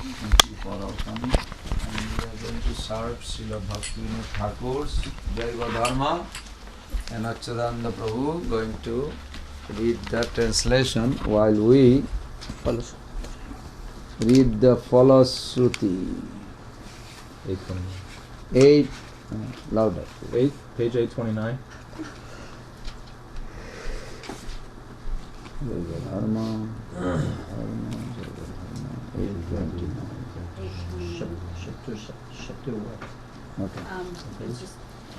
Thank you for all coming. And we are going to serve Srila Bhaktivinoda Thakur's Jaiva Dharma, and Achyutananda Prabhu going to read the translation while we read the Falashruti. 8, louder. 8, page 829. Jaiva Dharma, okay. It's just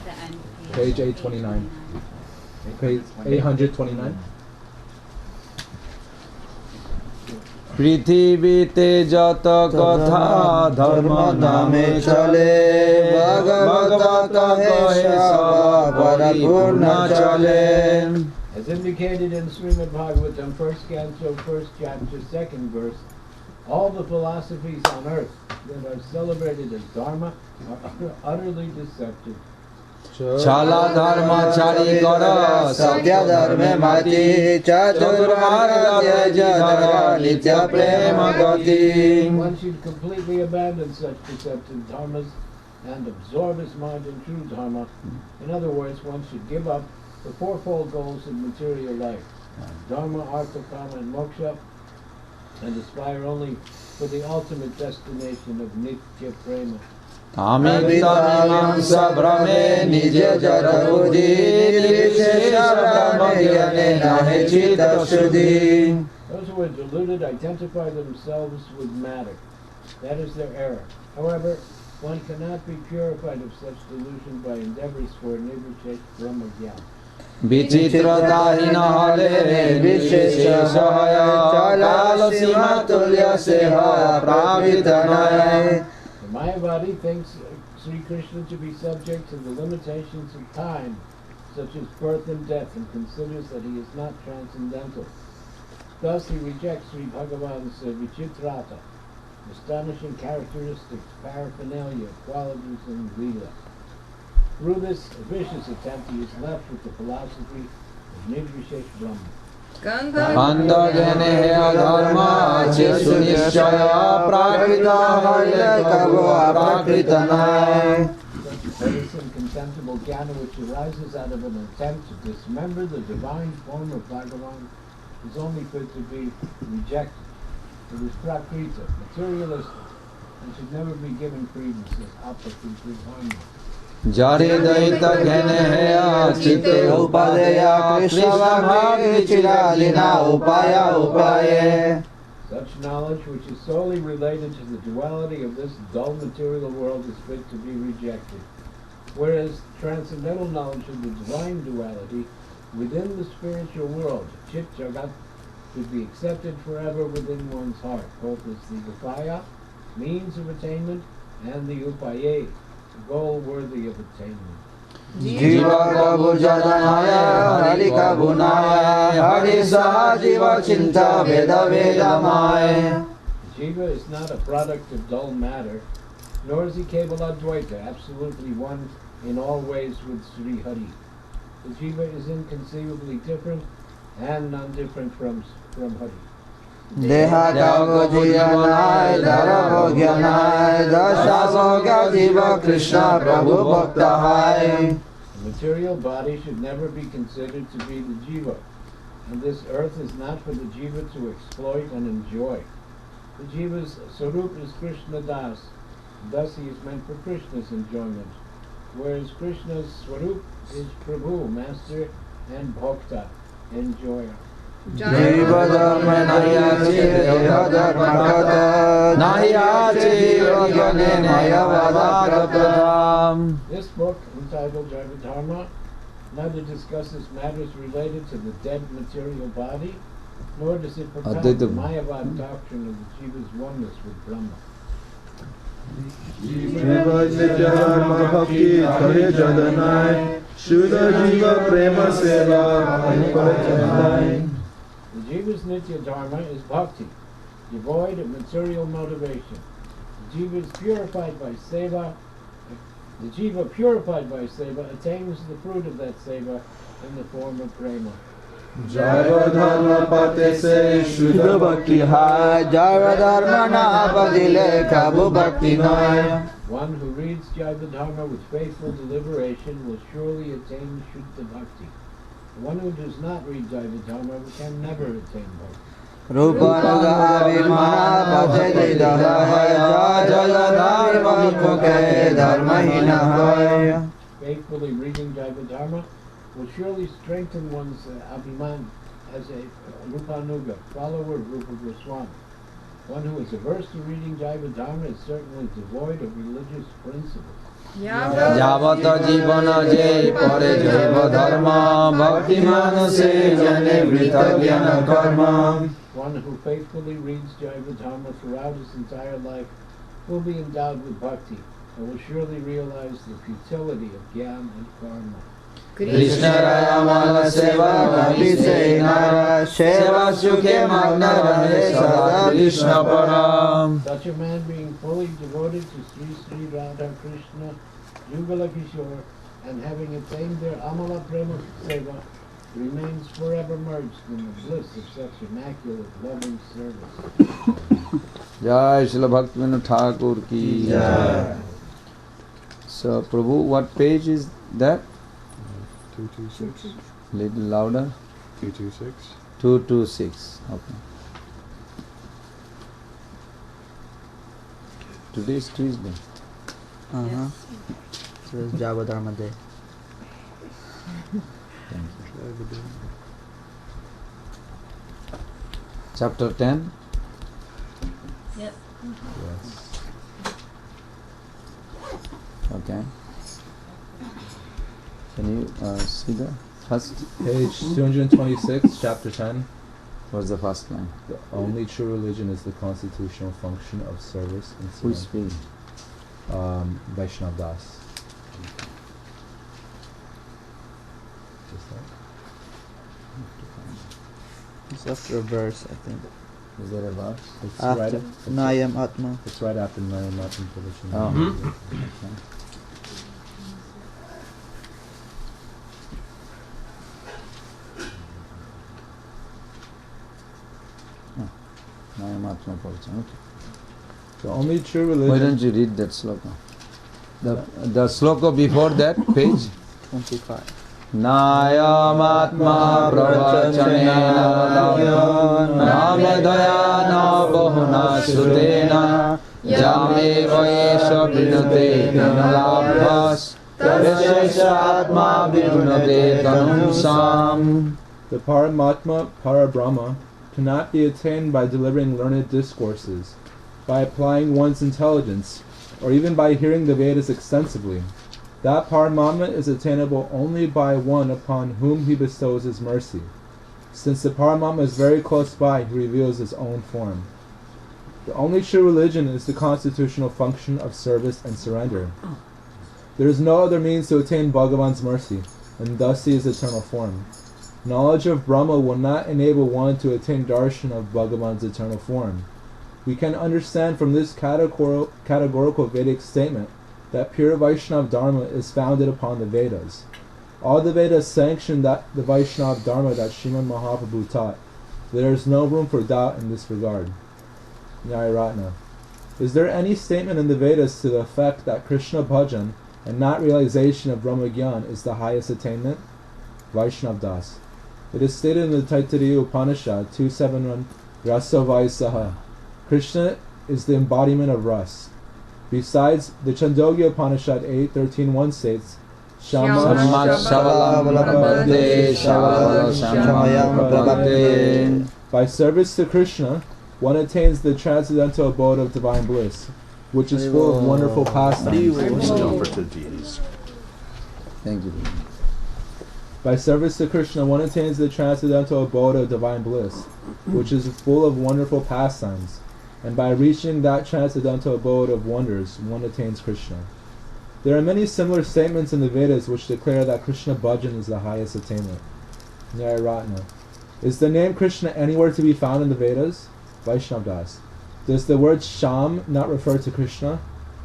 the end. Page 829. Page 829. পৃথিবীতে যত কথা ধর্ম নামে চলে ভগবত কহে সব পরিপূর্ণ চলে। As indicated in Sriman Bhagavatam, first canto, first chapter, second verse, all the philosophies on earth that are celebrated as dharma are utterly deceptive. Chala dharma chari kara satya dharme mati chaturmarga jadara nitya prema gati. One should completely abandon such deceptive dharmas and absorb his mind in true dharma. In other words, one should give up the fourfold goals of material life, dharma, artha, kama, and moksha, and aspire only for the ultimate destination of nitya prema. Amitamimamsa brahme nije jarabudhi nirvishesha brahma jnane nahe chita shuddhi. Those who are deluded identify themselves with matter. That is their error. However, one cannot be purified of such delusion by endeavors for nirvishesha brahma jnana. Vichitrata hale vishesha sahaya kala sima tulya seha pravitanaya. The Mayavadi thinks Sri Krishna to be subject to the limitations of time, such as birth and death, and considers that he is not transcendental. Thus he rejects Sri Bhagavan's Vichitrata, astonishing characteristics, paraphernalia, qualities, and lila. Through this vicious attempt, he is left with the philosophy of Nirvishesh Brahma. Kanda jane hai dharma che sunishchaya prakrita hale kabo aprakrita nai. Such and contemptible jnana which arises out of an attempt to dismember the divine form of Bhagavan is only fit to be rejected. It is prakrita, materialistic, and should never be given credence as apakrita dharma. Jare daita ghene hai chitte upadeya krishna bhakti chiralina upaya upaye. Such knowledge which is solely related to the duality of this dull material world is fit to be rejected, whereas transcendental knowledge of the divine duality within the spiritual world, chit jagat, should be accepted forever within one's heart, both as the upaya, means of attainment, and the upaye, goal worthy of attainment. Jiva Prabhu Jadanaya Hari Kabunaya Hari Saha Jiva Chinta Veda Vedamaya. Jiva is not a product of dull matter, nor is he Kevala Dvaita, absolutely one in all ways with Sri Hari. The Jiva is inconceivably different and non-different from Hari. Deha Dago Jivanai Dara Bhogyanai Dasha Bhogya Jiva Krishna Prabhu Bhakta Hai. The material body should never be considered to be the Jiva, and this earth is not for the Jiva to exploit and enjoy. The Jiva's Sarup is Krishna Das, and thus he is meant for Krishna's enjoyment, whereas Krishna's Swarup is Prabhu, Master, and Bhakta, enjoyer. Jaiva Dharma Nahiyachi Jaiva Dharma Kata Nahiyachi Yogyane Mayavadakratam. This book, entitled Jaiva Dharma, neither discusses matters related to the dead material body, nor does it propound the Mayavad doctrine of the Jiva's oneness with Brahma. Jiva Nitya Dharma Bhakti Kare Jadanai Shuddha Jiva Prema Seva Paripajanai. The Jiva's Nitya Dharma is bhakti, devoid of material motivation. The Jiva purified by seva attains the fruit of that seva in the form of prema. Jaiva Dharma pate se Shuddha Bhakti hai. Jaiva Dharma na padile kabu bhakti nai. One who reads Jaiva Dharma with faithful deliberation will surely attain Shuddha Bhakti. One who does not read Jaiva Dharma can never attain Bhakti. Rupanaga abhimana pate didahaya. Jaiva Dharma mukhe dharma hinahaya. Faithfully reading Jaiva Dharma will surely strengthen one's abhiman as a Rupanuga, follower of Rupa Goswami. One who is averse to reading Jaiva Dharma is certainly devoid of religious principles. Javata jivana je pare jaiva dharma bhakti manase jane vrita jnana karma. One who faithfully reads Jaiva Dharma throughout his entire life will be endowed with bhakti and will surely realize the futility of jnana and karma. Krishna Ramala Seva Abhisena Seva Sukhe Magna Rahe Sada Krishna Param. Such a man being fully devoted to Sri Sri Radha Krishna, Yugala Kishore, and having attained their Amala Prema Seva, remains forever merged in the bliss of such immaculate loving service. Jai Srila Bhaktivinoda Thakur ki Jai. So Prabhu, what page is that? 226. Little louder. 226. 226. Okay. Today is Tuesday. So it's Jaiva Dharma day. Thank you. Chapter 10. Yep. Yes. Okay. Can you see the first? Page 226, chapter 10. What's the first line? The only true religion is the constitutional function of service and Who is surrender. speaking? Vaishnav Das. Just that. It's after a verse, I think. Is there a verse? It's right. After Nayam Atma. It's right after Nayam Atma Pravachan. Oh. Okay. The only true religion. Why don't you read that sloka? The sloka before that page. 25. Nayamatma pravachanena namadaya na bahuna sutena jame vaesha vinute tanalabhas tarashesha atma vinute tanumsam. The Paramatma, Parabrahma, cannot be attained by delivering learned discourses, by applying one's intelligence, or even by hearing the Vedas extensively. That Paramatma is attainable only by one upon whom he bestows his mercy. Since the Paramatma is very close by, he reveals his own form. The only true religion is the constitutional function of service and surrender. There is no other means to attain Bhagavan's mercy, and thus see his eternal form. Knowledge of Brahma will not enable one to attain darshan of Bhagavan's eternal form. We can understand from this categorical Vedic statement that pure Vaishnava Dharma is founded upon the Vedas. All the Vedas sanction that the Vaishnava Dharma that Sriman Mahaprabhu taught. There is no room for doubt in this regard. Nyaya. Is there any statement in the Vedas to the effect that Krishna bhajan and not realization of Brahma Gyan is the highest attainment? Vaishnav Das. It is stated in the Taittiriya Upanishad 271, Rasa Vaisaha. Krishna is the embodiment of Ras. Besides, the Chandogya Upanishad 8.13.1 states, Shama By service to Krishna, one attains the transcendental abode of divine bliss, which is full of wonderful pastimes. Thank you. By service to Krishna, one attains the transcendental abode of divine bliss, which is full of wonderful pastimes. And by reaching that transcendental abode of wonders, one attains Krishna. There are many similar statements in the Vedas which declare that Krishna bhajan is the highest attainment. Nyaya. Is the name Krishna anywhere to be found in the Vedas? Vaishnav Das. Does the word Sham not refer to Krishna?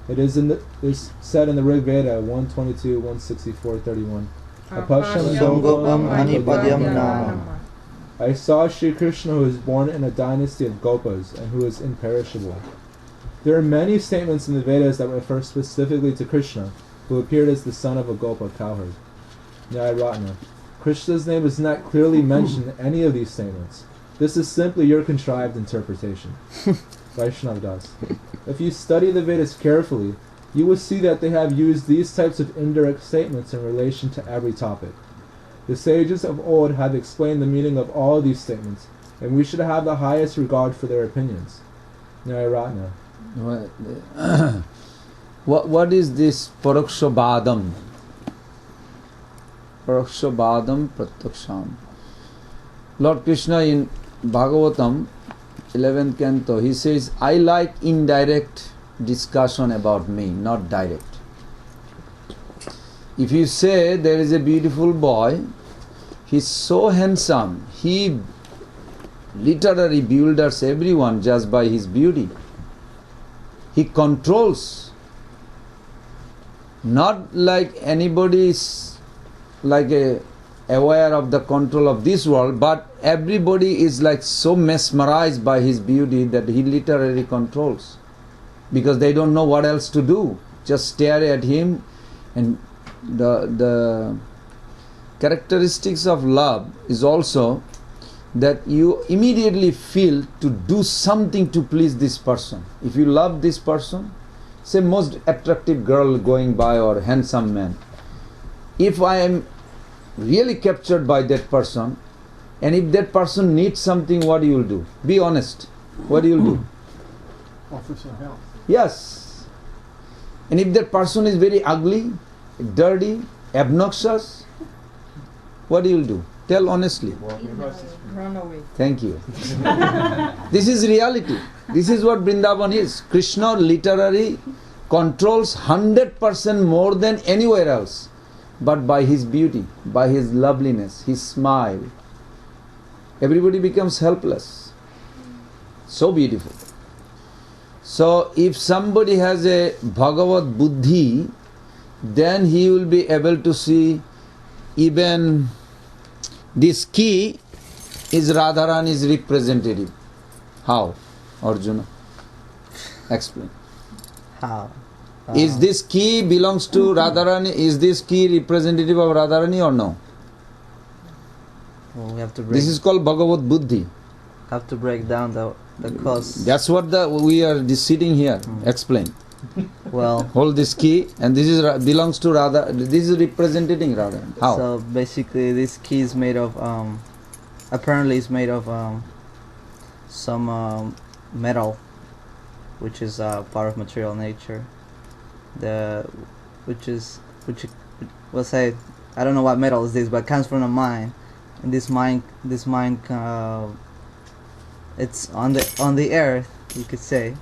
It is said in the Rig Veda 122, 164, 31. Apasham Sangopam Anipadyam Nama. I saw Sri Krishna who is born in a dynasty of Gopas and who is imperishable. There are many statements in the Vedas that refer specifically to Krishna, who appeared as the son of a Gopa cowherd. Nyayratna. Krishna's name is not clearly mentioned in any of these statements. This is simply your contrived interpretation. Vaishnav Das. If you study the Vedas carefully, you will see that they have used these types of indirect statements in relation to every topic. The sages of old have explained the meaning of all these statements, and we should have the highest regard for their opinions. Nyayratna. What is this Parakshabadam? Parakshabadam Pratyaksham. Lord Krishna in Bhagavatam, 11th canto, he says, I like indirect discussion about me, not direct. If you say there is a beautiful boy, he's so handsome, he literally bewilders everyone just by his beauty. He controls, not like anybody is like aware of the control of this world, but everybody is like so mesmerized by his beauty that he literally controls, because they don't know what else to do, just stare at him. And the characteristics of love is also that you immediately feel to do something to please this person. If you love this person, say most attractive girl going by or handsome man, if I am really captured by that person, and if that person needs something, what you will do? Be honest. What you will do? Offer some help. Yes. And if that person is very ugly, dirty, obnoxious, what you will do? Tell honestly. Run away. Thank you. This is reality. This is what Vrindavan is. Krishna literally controls 100% more than anywhere else, but by his beauty, by his loveliness, his smile, everybody becomes helpless. So beautiful. So if somebody has a Bhagavad Buddhi, then he will be able to see even this key is Radharani's representative. How? Arjuna, explain. How? Is this key belongs to Radharani? Is this key representative of Radharani or no? Well, we have to break. This is called Bhagavad Buddhi. Have to break down the cause. That's what we are sitting here. Explain. Well, Hold this key, and this is belongs to Radha. This is representing Radha. How? so basically, this key is made of. Apparently, it's made of some metal, which is part of material nature. Which we'll say, I don't know what metal is this, but it comes from a mine. And this mine, it's on the earth, you could say,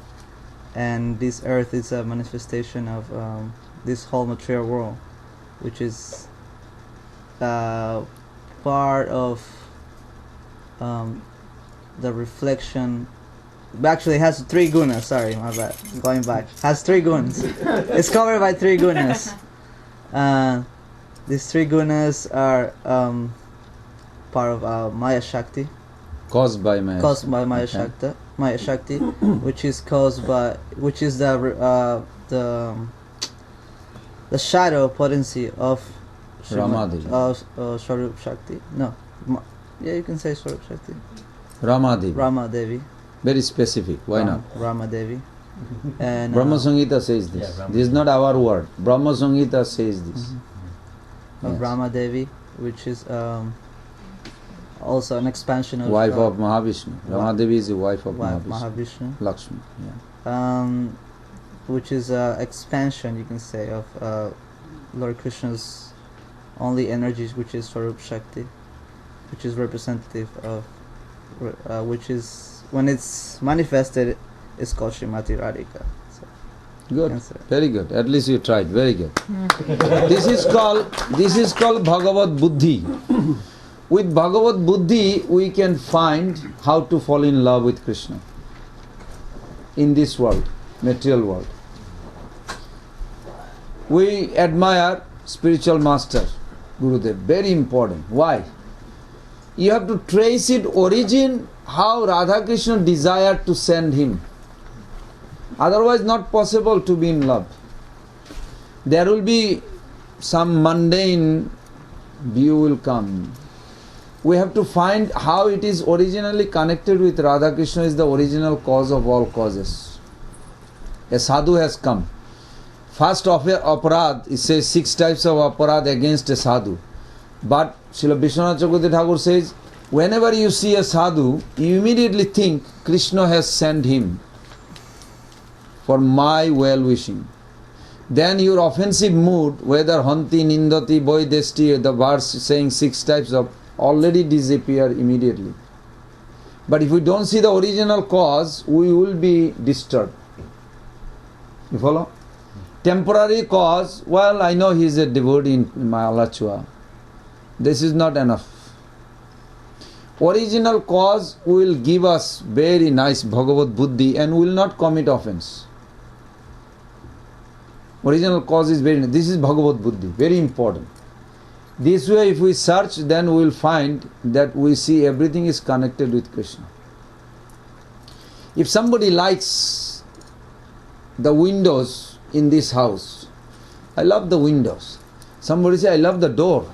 and this earth is a manifestation of this whole material world, which is part of the reflection. Actually, it has 3 gunas. Sorry, my bad. Going back, has 3 gunas. It's covered by 3 gunas. These 3 gunas are part of Maya Shakti. Caused by Maya. Caused by Maya Shakti. Maya Shakti, which is the shadow potency of Ramadevi. Swarup Shakti. No, you can say Swarup Shakti. Ramadevi. Ramadevi. Very specific. Why not? Ramadevi. And Brahma Samhita says this. This is not our word. Brahma Samhita says this. Of Yes. Ramadevi, which is also an expansion of Wife of Mahavishnu. Ramadevi is the wife of Mahavishnu. Mahavishnu. Lakshmi. Yeah. Which is an expansion, you can say, of Lord Krishna's only energies, which is Swarup Shakti, which is representative of, which is, when it's manifested, it's called Srimati Radhika. So, Good. Yes, sir. Very good. At least you tried. Very good. This is called Bhagavad Buddhi. With Bhagavad Buddhi, we can find how to fall in love with Krishna in this world, material world. We admire spiritual master, Gurudev. Very important. Why? You have to trace it origin, how Radha Krishna desired to send him. Otherwise not possible to be in love. There will be some mundane view will come. We have to find how it is originally connected with Radha Krishna is the original cause of all causes. A sadhu has come. First aparad, it says 6 types of aparad against a sadhu. But Srila Vishwanath Chakravarti Thakur says, whenever you see a sadhu, you immediately think Krishna has sent him for my well-wishing. Then your offensive mood, whether Hanti, Nindati, Boydesti, the verse saying 6 types of, already disappear immediately. But if we don't see the original cause, we will be disturbed. You follow? Temporary cause, well, I know he is a devotee in my Alachua. This is not enough. Original cause will give us very nice Bhagavad Buddhi and will not commit offense. Original cause is very nice. This is Bhagavad Buddhi, very important. This way if we search, then we will find that we see everything is connected with Krishna. If somebody likes the windows in this house, I love the windows. Somebody say, I love the door.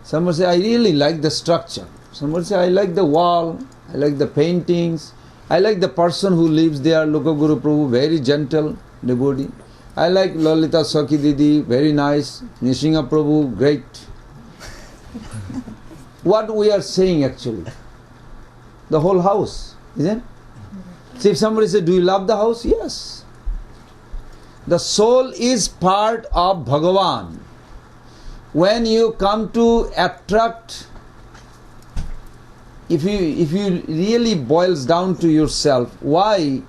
Somebody say, I really like the structure. Somebody say, I like the wall, I like the paintings, I like the person who lives there, Lokaguru Prabhu, very gentle devotee. I like Lalita Sakhi Didi, very nice. Nishinga Prabhu, great. What we are saying actually? The whole house, isn't it? See, if somebody says, do you love the house? Yes. The soul is part of Bhagavan. When you come to attract, if you really boils down to yourself, why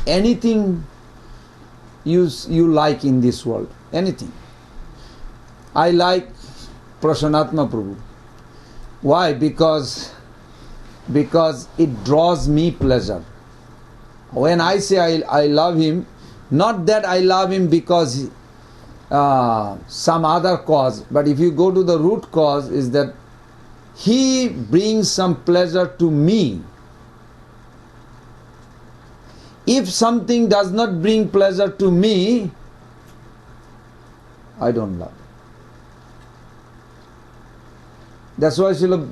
anything you like in this world? Anything. I like Prasanatma Prabhu. Why? Because it draws me pleasure. When I say I love him, not that I love him because some other cause, but if you go to the root cause, is that he brings some pleasure to me. If something does not bring pleasure to me, I don't love. That's why Srila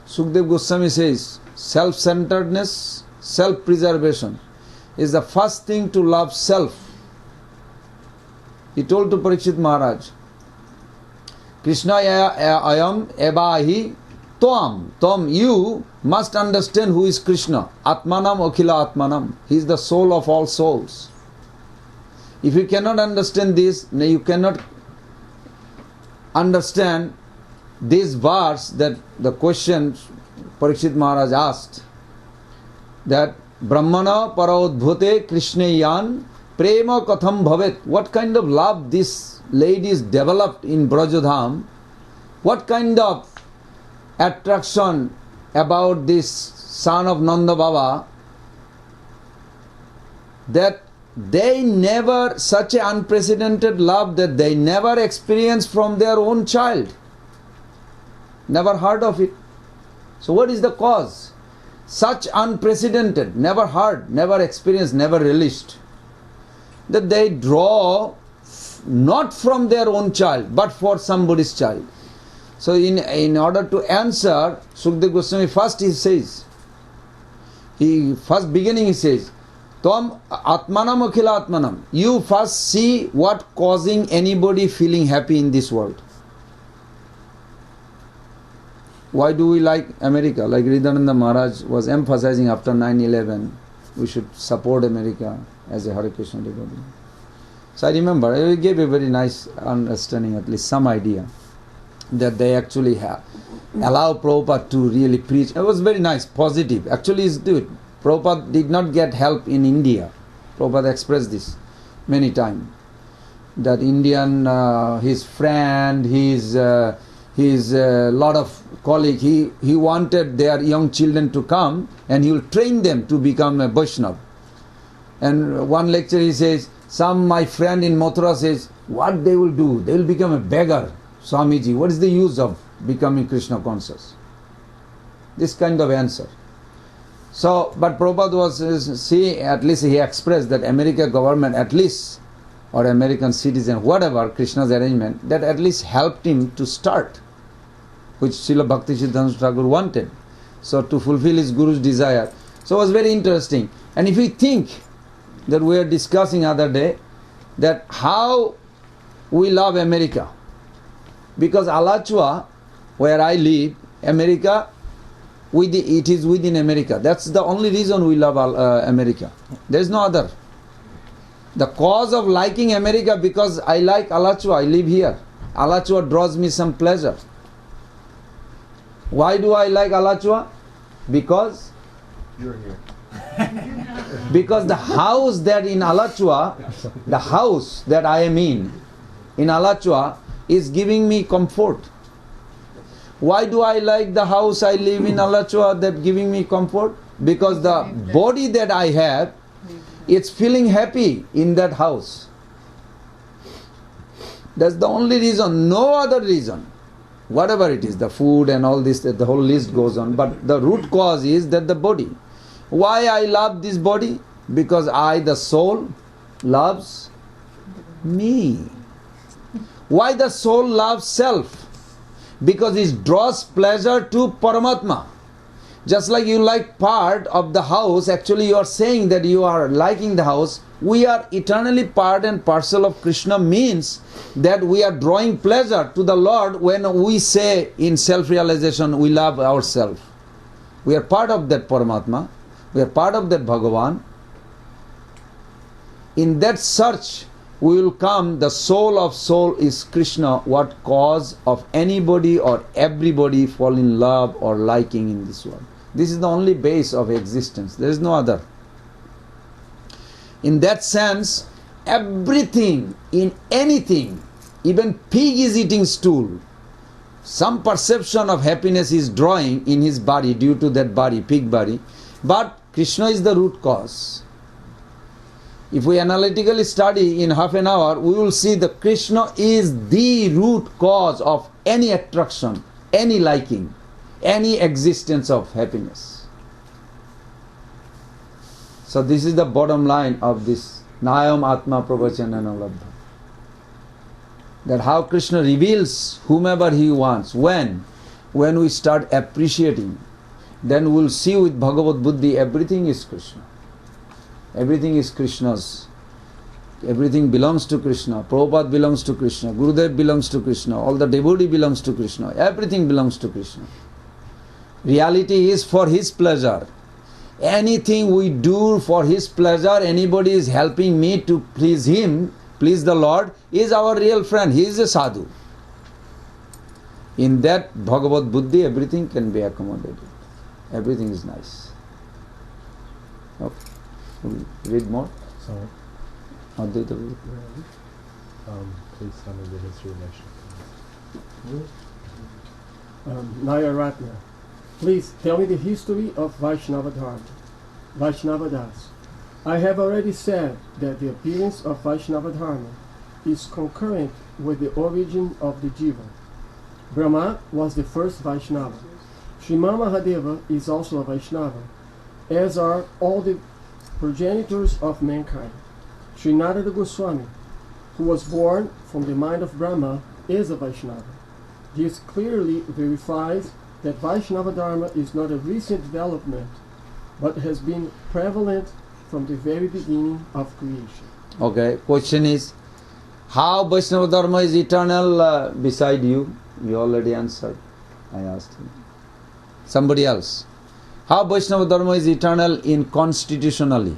Sukdev Goswami says, self-centeredness, self-preservation is the first thing to love self. He told to Parikshit Maharaj, Krishna ayam ebahi Tvam. Tvam, you must understand who is Krishna. Atmanam Akhila Atmanam. He is the soul of all souls. If you cannot understand this, you cannot understand this verse, that the question Parikshit Maharaj asked, that Brahmana Parodbhute Krishnayan Prema Katham Bhavet. What kind of love this lady is developed in Brajadham? What kind of attraction about this son of Nanda Baba, that they never, such an unprecedented love that they never experienced from their own child. Never heard of it. So what is the cause? Such unprecedented, never heard, never experienced, never relished, that they draw not from their own child, but for somebody's child. So in order to answer, Sukdev Goswami first he says, beginning he says, Tvam Atmanam Akhila Atmanam. You first see what causing anybody feeling happy in this world. Why do we like America? Like Hridayananda Maharaj was emphasizing after 9/11, we should support America as a Hare Krishna devotee. So I remember, I gave a very nice understanding, at least some idea, that they actually have allow Prabhupada to really preach. It was very nice, positive. Actually, it's good. Prabhupada did not get help in India. Prabhupada expressed this many times. That Indian, his friend, his lot of colleague, he wanted their young children to come and he will train them to become a Vaishnava. And one lecture he says, my friend in Mathura says, what they will do? They will become a beggar. Swamiji, what is the use of becoming Krishna conscious? This kind of answer. So, but Prabhupada was, at least he expressed that American government, at least, or American citizen, whatever, Krishna's arrangement, that at least helped him to start, which Srila Bhaktisiddhanta Thakur wanted. So, to fulfill his Guru's desire. So, it was very interesting. And if we think that we were discussing other day, that how we love America, because Alachua, where I live, America, it is within America. That's the only reason we love America. There is no other. The cause of liking America, because I like Alachua, I live here. Alachua draws me some pleasure. Why do I like Alachua? Because You're here. because the house that in Alachua, the house that I am in Alachua, is giving me comfort. Why do I like the house I live in Alachua that giving me comfort? Because the body that I have, it's feeling happy in that house. That's the only reason, no other reason. Whatever it is, the food and all this, the whole list goes on. But the root cause is that the body. Why I love this body? Because I, the soul, loves me. Why the soul loves self? Because it draws pleasure to Paramatma. Just like you like part of the house, actually you are saying that you are liking the house. We are eternally part and parcel of Krishna, means that we are drawing pleasure to the Lord when we say in self-realization we love ourselves. We are part of that Paramatma. We are part of that Bhagavan. In that search, we will come, the soul of soul is Krishna. What cause of anybody or everybody fall in love or liking in this world? This is the only base of existence. There is no other. In that sense, everything, in anything, even pig is eating stool. Some perception of happiness is drawing in his body due to that body, pig body. But Krishna is the root cause. If we analytically study in half an hour, we will see that Krishna is the root cause of any attraction, any liking, any existence of happiness. So this is the bottom line of this Nayam Atma Pravachanana Labdha. That how Krishna reveals whomever he wants. When we start appreciating, then we will see with Bhagavad Buddhi everything is Krishna. Everything is Krishna's. Everything belongs to Krishna. Prabhupada belongs to Krishna. Gurudev belongs to Krishna. All the devotee belongs to Krishna. Everything belongs to Krishna. Reality is for his pleasure. Anything we do for his pleasure, anybody is helping me to please him, please the Lord, is our real friend. He is a sadhu. In that Bhagavad Buddhi, everything can be accommodated. Everything is nice. Okay. Read more. Sorry. Advaita. Please tell me the history of Vaishnava. Nayaratna. Please tell me the history of Vaishnava Dharma. Vaishnava Das. I have already said that the appearance of Vaishnava Dharma is concurrent with the origin of the Jiva. Brahma was the first Vaishnava. Sriman Mahadeva is also a Vaishnava, as are all the progenitors of mankind. Sri Narada Goswami, who was born from the mind of Brahma, is a Vaishnava. This clearly verifies that Vaishnava Dharma is not a recent development, but has been prevalent from the very beginning of creation. Okay, question is, how Vaishnava Dharma is eternal beside you? You already answered. I asked him. Somebody else. How Vaishnava Dharma is eternal in constitutionally?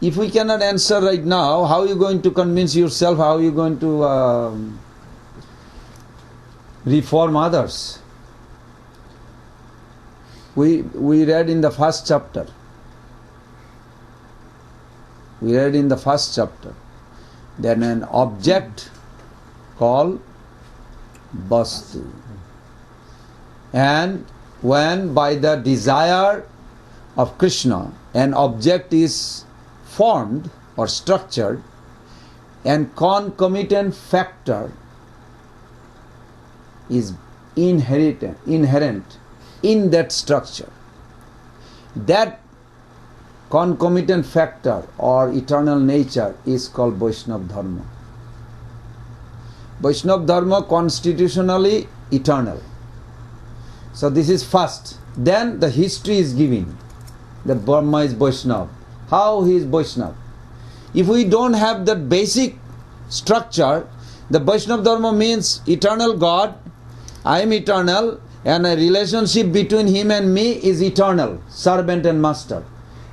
If we cannot answer right now, how are you going to convince yourself? How are you going to reform others? We read in the first chapter. We read in the first chapter. Then an object called Vastu. And when by the desire of Krishna an object is formed or structured, and concomitant factor is inherent in that structure. That concomitant factor or eternal nature is called Vaishnava Dharma. Vaishnava Dharma constitutionally eternal. So this is first. Then the history is given that Brahma is Vaishnava. How he is Vaishnava? If we don't have that basic structure, the Vaishnava Dharma means eternal God, I am eternal, and a relationship between him and me is eternal, servant and master.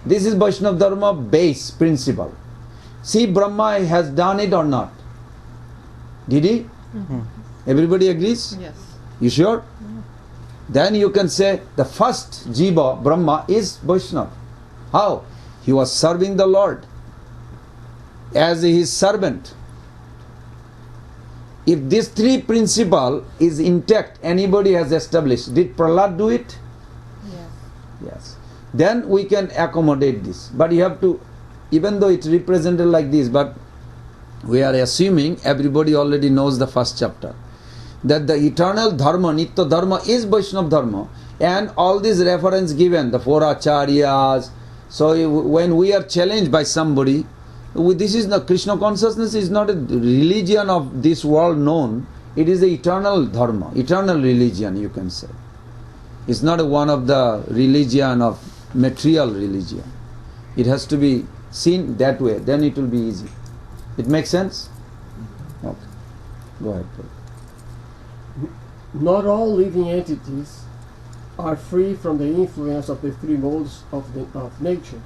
This is Vaishnava Dharma base principle. See, Brahma has done it or not? Did he? Mm-hmm. Everybody agrees? Yes. You sure? Then you can say the first Jiva, Brahma, is Vaishnava. How? He was serving the Lord as his servant. If this three principle is intact, anybody has established. Did Prahlad do it? Yes. Yes. Then we can accommodate this. But you have to, even though it's represented like this, but we are assuming everybody already knows the first chapter. That the eternal Dharma, Nitya Dharma is Vaishnava Dharma, and all these reference given, the four acharyas. So when we are challenged by somebody, this is not, Krishna consciousness is not a religion of this world known. It is the eternal Dharma, eternal religion, you can say. It's not one of the religion of material religion. It has to be seen that way, then it will be easy. It makes sense? Okay. Go ahead, please. Not all living entities are free from the influence of the three modes of nature,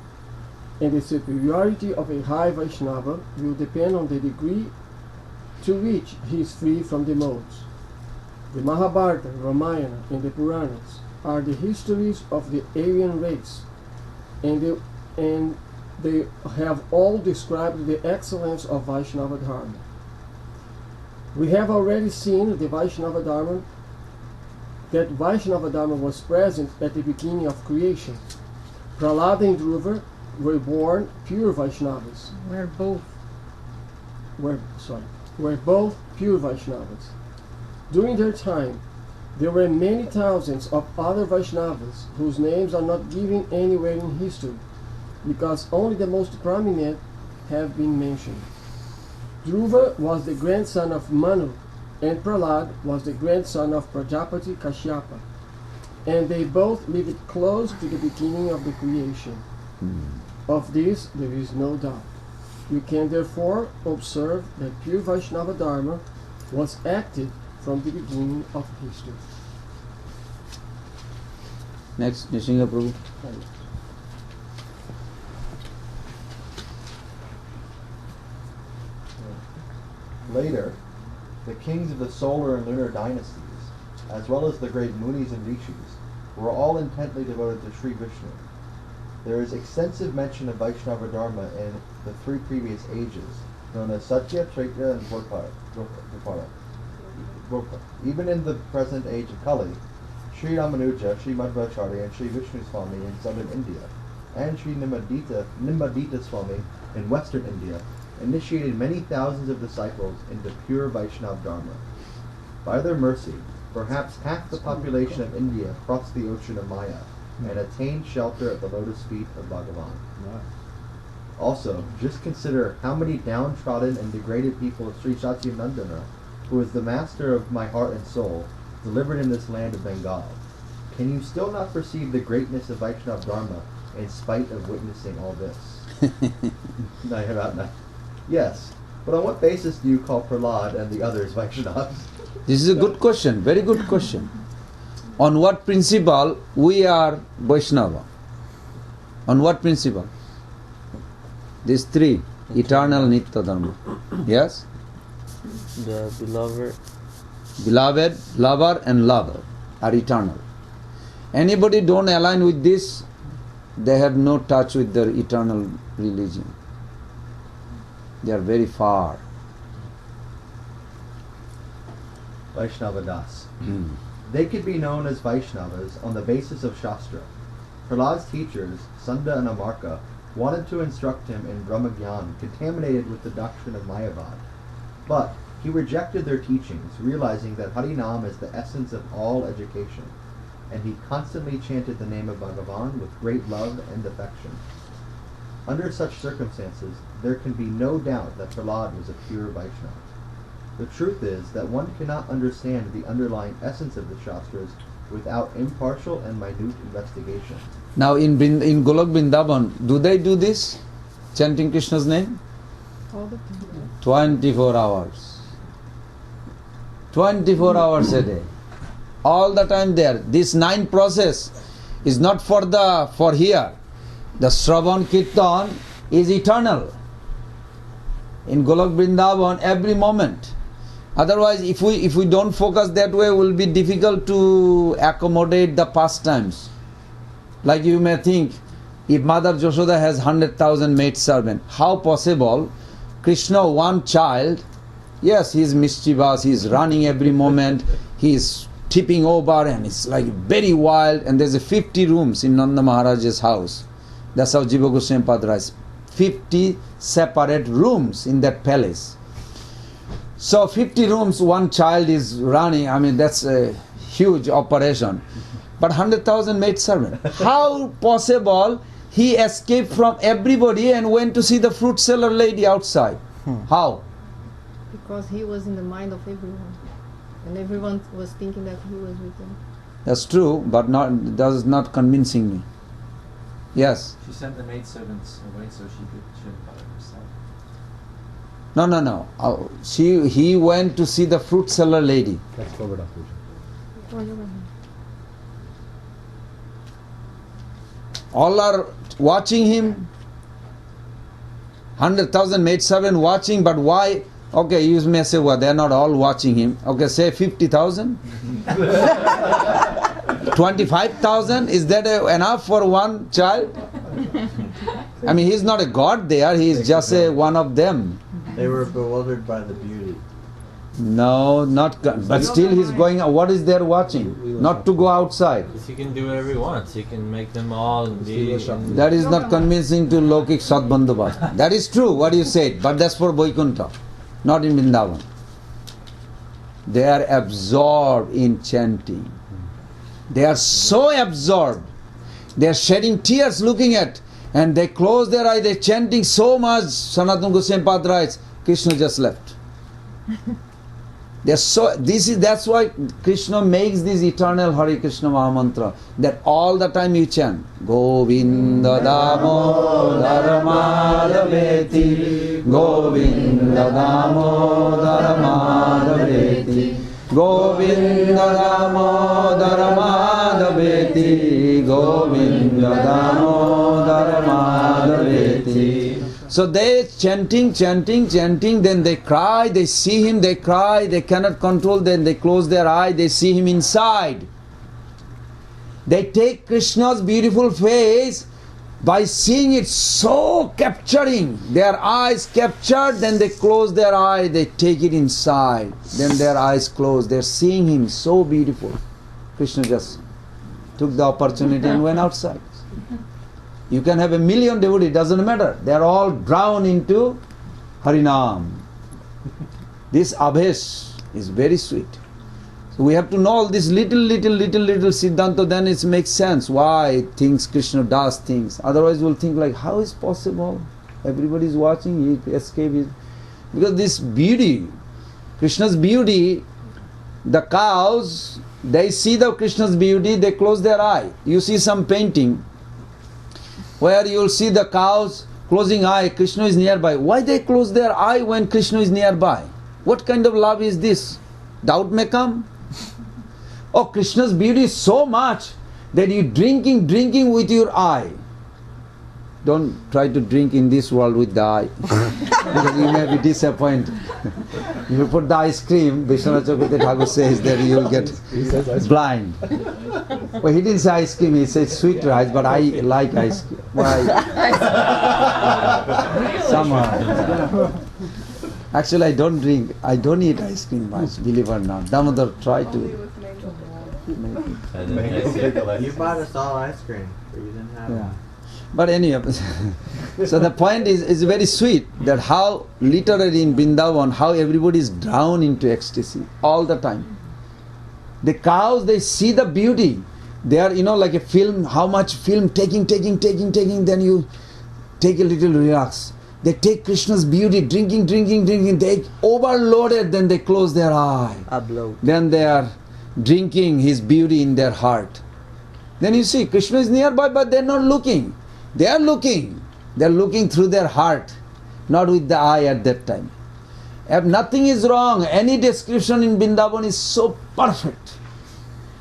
and the superiority of a high Vaishnava will depend on the degree to which he is free from the modes. The Mahabharata, Ramayana, and the Puranas are the histories of the Aryan race, and they have all described the excellence of Vaishnava Dharma. We have already seen the Vaishnava Dharma, that Vaishnava Dharma was present at the beginning of creation. Prahlada and Dhruva were born pure Vaishnavas. We're both. Were both pure Vaishnavas. During their time, there were many thousands of other Vaishnavas whose names are not given anywhere in history, because only the most prominent have been mentioned. Dhruva was the grandson of Manu, and Prahlad was the grandson of Prajapati Kashyapa, and they both lived close to the beginning of the creation. Of this there is no doubt. You can therefore observe that pure Vaishnava Dharma was active from the beginning of history. Next, Sanga Prabhu. Later, the kings of the solar and lunar dynasties, as well as the great munis and rishis, were all intently devoted to Sri Vishnu. There is extensive mention of Vaishnava Dharma in the three previous ages, known as Satya, Treta, and Dwapara. Even in the present age of Kali, Sri Ramanuja, Sri Madhvacharya, and Sri Vishnu Swami in southern India, and Sri Nimbadita Swami in western India, initiated many thousands of disciples into pure Vaishnava Dharma. By their mercy, perhaps half the population of India crossed the ocean of Maya and attained shelter at the lotus feet of Bhagavan. Also, just consider how many downtrodden and degraded people Sri Satyanandana, who is the master of my heart and soul, delivered in this land of Bengal. Can you still not perceive the greatness of Vaishnava Dharma in spite of witnessing all this? No. Yes, but on what basis do you call Prahlad and the others Vaishnavas? This is a good question, very good question. On what principle we are Vaishnava? On what principle? These three, eternal Nitya Dharma. Yes? The Beloved, lover and lover are eternal. Anybody don't align with this, they have no touch with their eternal religion. They are very far. Vaishnava Das. They could be known as Vaishnavas on the basis of Shastra. Prahlad's teachers, Sanda and Amarka, wanted to instruct him in Brahmagyan, contaminated with the doctrine of Mayavad. But he rejected their teachings, realizing that Harinam is the essence of all education, and he constantly chanted the name of Bhagavan with great love and affection. Under such circumstances, there can be no doubt that Prahlad was a pure Vaishnava. The truth is that one cannot understand the underlying essence of the Shastras without impartial and minute investigation. Now in Golok Vrindavan, do they do this? Chanting Krishna's name? All the time. 24 hours. 24 hours a day. All the time there. This 9 process is not for here. The Shravan Kirtan is eternal. In Golok Vrindavan, every moment. Otherwise, if we don't focus that way, it will be difficult to accommodate the pastimes. Like you may think, if Mother Yashoda has 100,000 maid servants, how possible Krishna, one child, yes, he is mischievous, he is running every moment, he is tipping over and it's like very wild, and there's 50 rooms in Nanda Maharaj's house. That's how Jiva Goswami Pad writes. 50 separate rooms in that palace. So 50 rooms, one child is running, I mean that's a huge operation. But 100,000 maid servant. How possible he escaped from everybody and went to see the fruit seller lady outside? How? Because he was in the mind of everyone. And everyone was thinking that he was with them. That's true, but that is not convincing me. Yes? She sent the maidservants away so she could shouldn't bother herself. No. He went to see the fruit seller lady. That's Govardhan Puja. All are watching him. 100,000 maidservants watching, but why? Okay, you may say, well, they are not all watching him. Okay, say 50,000. 25,000, is that enough for one child? I mean, he's not a god there, he is just one of them. They were bewildered by the beauty. No, not, but still he's going, what is there watching? Not to go outside. He can do whatever he wants. He can make them all be... That is not convincing to Lokik Sadbandhavas. That is true, what you said, but that's for Vaikuntha, not in Vrindavan. They are absorbed in chanting. They are so absorbed. They are shedding tears looking at, and they close their eyes, they are chanting so much. Sanatana Goswami Pad writes, Krishna just left. That's why Krishna makes this eternal Hare Krishna Mahamantra, that all the time you chant Govinda Damodara Madhaveti, Govinda Damodara Madhaveti, Govinda Damodara Madhaveti, Govinda Damodara Madhaveti. So they chanting, then they cry, they see him, they cry, they cannot control, then they close their eye, they see him inside. They take Krishna's beautiful face, by seeing it so capturing, their eyes captured, then they close their eye, they take it inside, then their eyes close, they're seeing him so beautiful. Krishna just took the opportunity and went outside. You can have 1,000,000 devotees, doesn't matter. They are all drowned into Harinam. This Abhesh is very sweet. So we have to know all this little Siddhanta, then it makes sense why Krishna does things. Otherwise we'll think like, how is possible? Everybody is watching, he escaped. Because this beauty, Krishna's beauty, the cows, they see the Krishna's beauty, they close their eye. You see some painting, where you will see the cows closing eye, Krishna is nearby. Why they close their eye when Krishna is nearby? What kind of love is this? Doubt may come. Oh, Krishna's beauty is so much that you drinking with your eye. Don't try to drink in this world with the eye, because you may be disappointed. If you put the ice cream, Vishwanath Chakravarti Thakur says that you will get blind. Well, he didn't say ice cream, he said sweet rice, but I like ice cream. Why? Somehow. Actually, I don't eat ice cream much, believe it or not. Damodar, try to. You bought us all ice cream, but you didn't have it. But anyway, so the point is very sweet that how literally in Vrindavan, how everybody is drowned into ecstasy all the time. The cows, they see the beauty. They are, like a film, how much film taking, then you take a little relax. They take Krishna's beauty, drinking, they overloaded, then they close their eye. Upload. Then they are drinking his beauty in their heart. Then you see, Krishna is nearby, but they're not looking. They are looking. They're looking through their heart, not with the eye at that time. If nothing is wrong. Any description in Vrindavan is so perfect.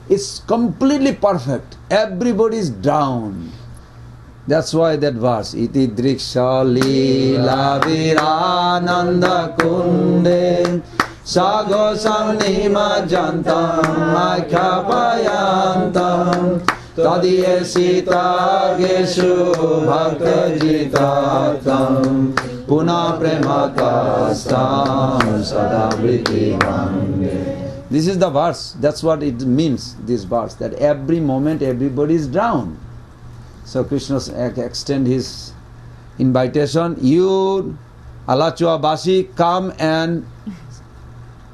It's completely perfect. Everybody is down. That's why that verse, Iti driksha lila virananda kunde sago samnima jantam aikhapayantam tadiye sita geshu bhakta jitatam puna prematastam sadavriti vange. This is the verse. That's what it means, this verse, that every moment everybody is drowned. So Krishna extend his invitation. You, Alachua Basi, come and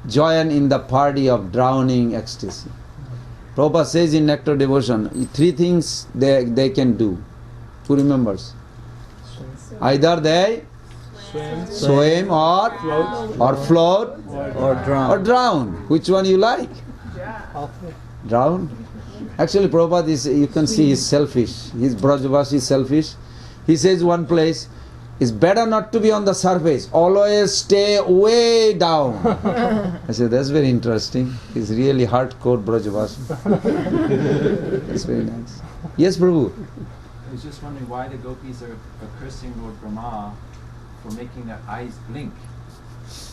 join in the party of drowning ecstasy. Prabhupada says in Nectar Devotion, 3 things they can do. Who remembers? Either they swim or float Or drown. Which one you like? Drown. Actually, Prabhupada is, you can see, he's selfish. He's Brajavasi, selfish. He says one place, it's better not to be on the surface. Always stay way down. I said, that's very interesting. He's really hardcore Brajavasi. That's very nice. Yes, Prabhu. I was just wondering why the gopis are cursing Lord Brahma for making their eyes blink.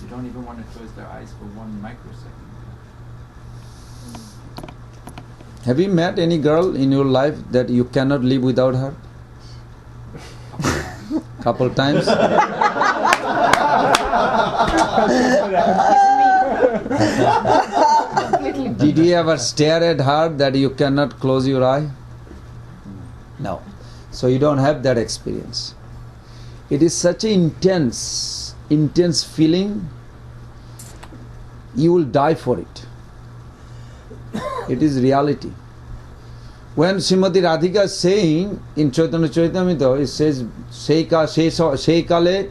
You don't even want to close their eyes for 1 microsecond. Have you met any girl in your life that you cannot live without her? Couple times? Did you ever stare at her that you cannot close your eye? No. So you don't have that experience. It is such an intense feeling, you will die for it. It is reality. When Srimati Radhika is saying in Chaitanya Charitamrita, it says, Sheikale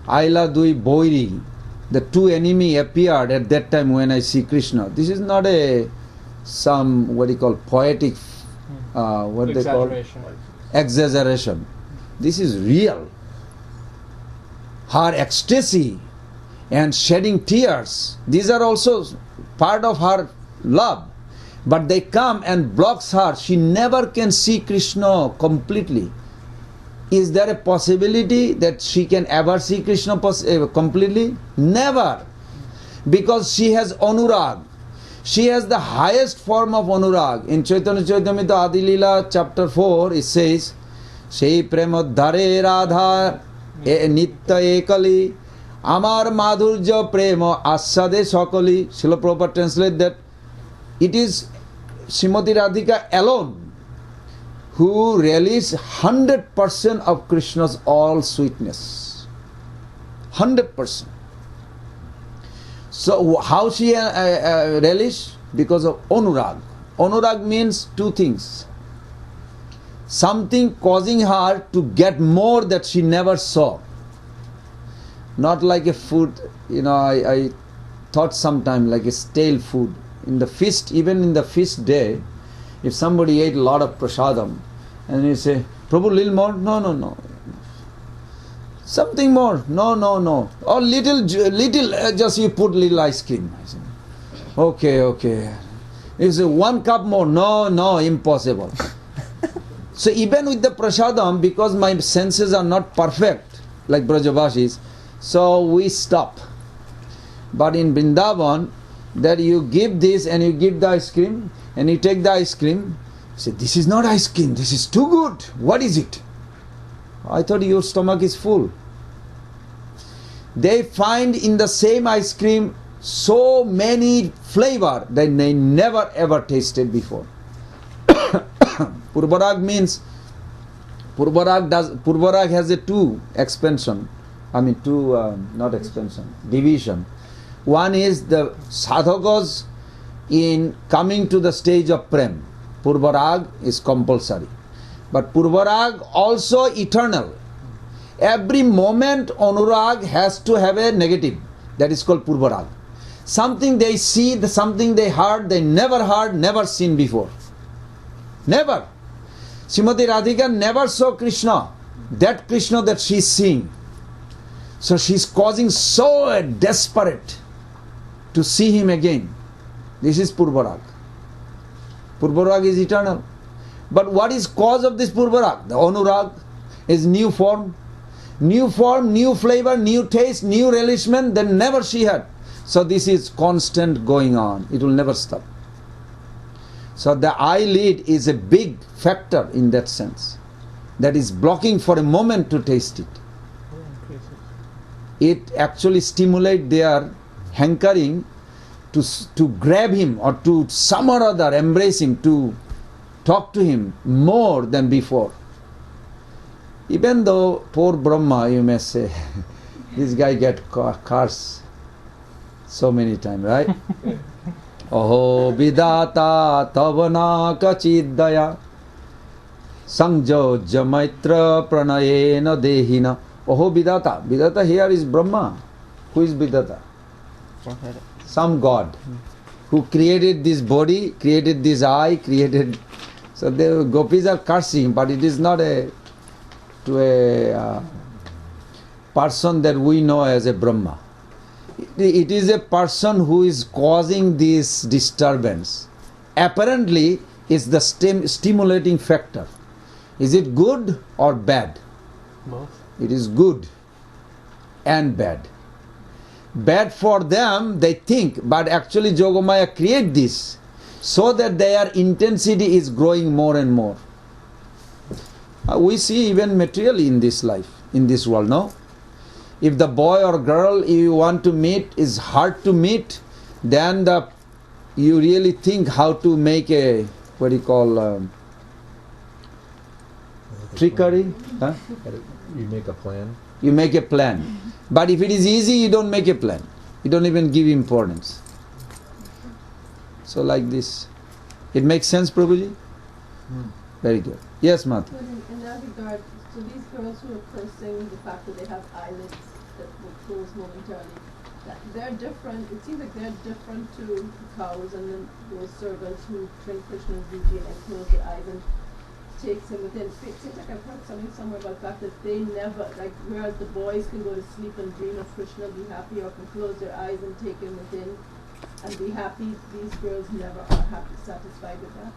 Aila Dui Boiri, the 2 enemy appeared at that time when I see Krishna. This is not some poetic, what they call exaggeration. This is real. Her ecstasy and shedding tears, these are also part of her love. But they come and blocks her. She never can see Krishna completely. Is there a possibility that she can ever see Krishna completely? Never. Because she has anurag. She has the highest form of anurag. In Chaitanya Charitamrita Adi Lila chapter 4, it says, Shei Premadhare Radha Nitya Ekali Amar Madhurja Prema Asade Sakali. Srila Prabhupada translate that it is Srimati Radhika alone who relishes 100% of Krishna's all sweetness. 100%. So how she relish? Because of anurag. Anurag means 2 things. Something causing her to get more that she never saw. Not like a food, I thought sometime like a stale food. In the feast, even in the feast day, if somebody ate a lot of prasadam, and you say, Prabhu, little more? No. Something more? No. Or little, just you put little ice cream. I say, okay. You say, 1 cup more? No, impossible. So even with the prasadam, because my senses are not perfect, like Brajavashis, so we stop. But in Vrindavan, that you give this and you give the ice cream and you take the ice cream, you say, this is not ice cream, this is too good. What is it? I thought your stomach is full. They find in the same ice cream so many flavor that they never ever tasted before. Purbarag means Purvarag has a two expansion. Not expansion, division. One is the sadhakas in coming to the stage of prem. Purvarag is compulsory. But Purvarag also eternal. Every moment anurag has to have a negative. That is called Purvarag. Something they see, something they heard, they never heard, never seen before. Never. Srimati Radhika never saw Krishna. That Krishna that she is seeing. So she is causing so desperate to see him again. This is Purvarag. Purvarag is eternal. But what is cause of this Purvarag? The Anurag is new form, new flavor, new taste, new relishment that never she had. So this is constant going on. It will never stop. So the eyelid is a big factor in that sense. That is blocking for a moment to taste it. It actually stimulates their hankering to grab him or to some or other embrace him, to talk to him more than before. Even though poor Brahma, you may say, this guy get cursed so many times, right? Oho vidata tavana kachiddaya sangjo jamaitra pranayena dehina. Oho vidata. Vidata here is Brahma. Who is Vidata? Some god who created this body, created this eye, created. So the gopis are cursing, but it is not to a person that we know as a Brahma. It is a person who is causing this disturbance. Apparently, it's the stimulating factor. Is it good or bad? Both. It is good and bad. Bad for them, they think, but actually Yogamaya create this so that their intensity is growing more and more. We see even materially in this life, in this world, no? If the boy or girl you want to meet is hard to meet, then you really think how to make a, trickery? Huh? You make a plan. You make a plan. But if it is easy, you don't make a plan. You don't even give importance. So like this. It makes sense, Prabhuji? Very good. Yes, Mati. But in that regard, so these girls who are cursing the fact that they have eyelids that will close momentarily, that they're different, it seems like they're different to the cows and then those servants who drink Krishna's Vijay and close their eyes and takes him within. It seems like I've heard something somewhere about the fact that they never, like whereas the boys can go to sleep and dream of Krishna, be happy, or can close their eyes and take him within and be happy, these girls never are happy, satisfied with that.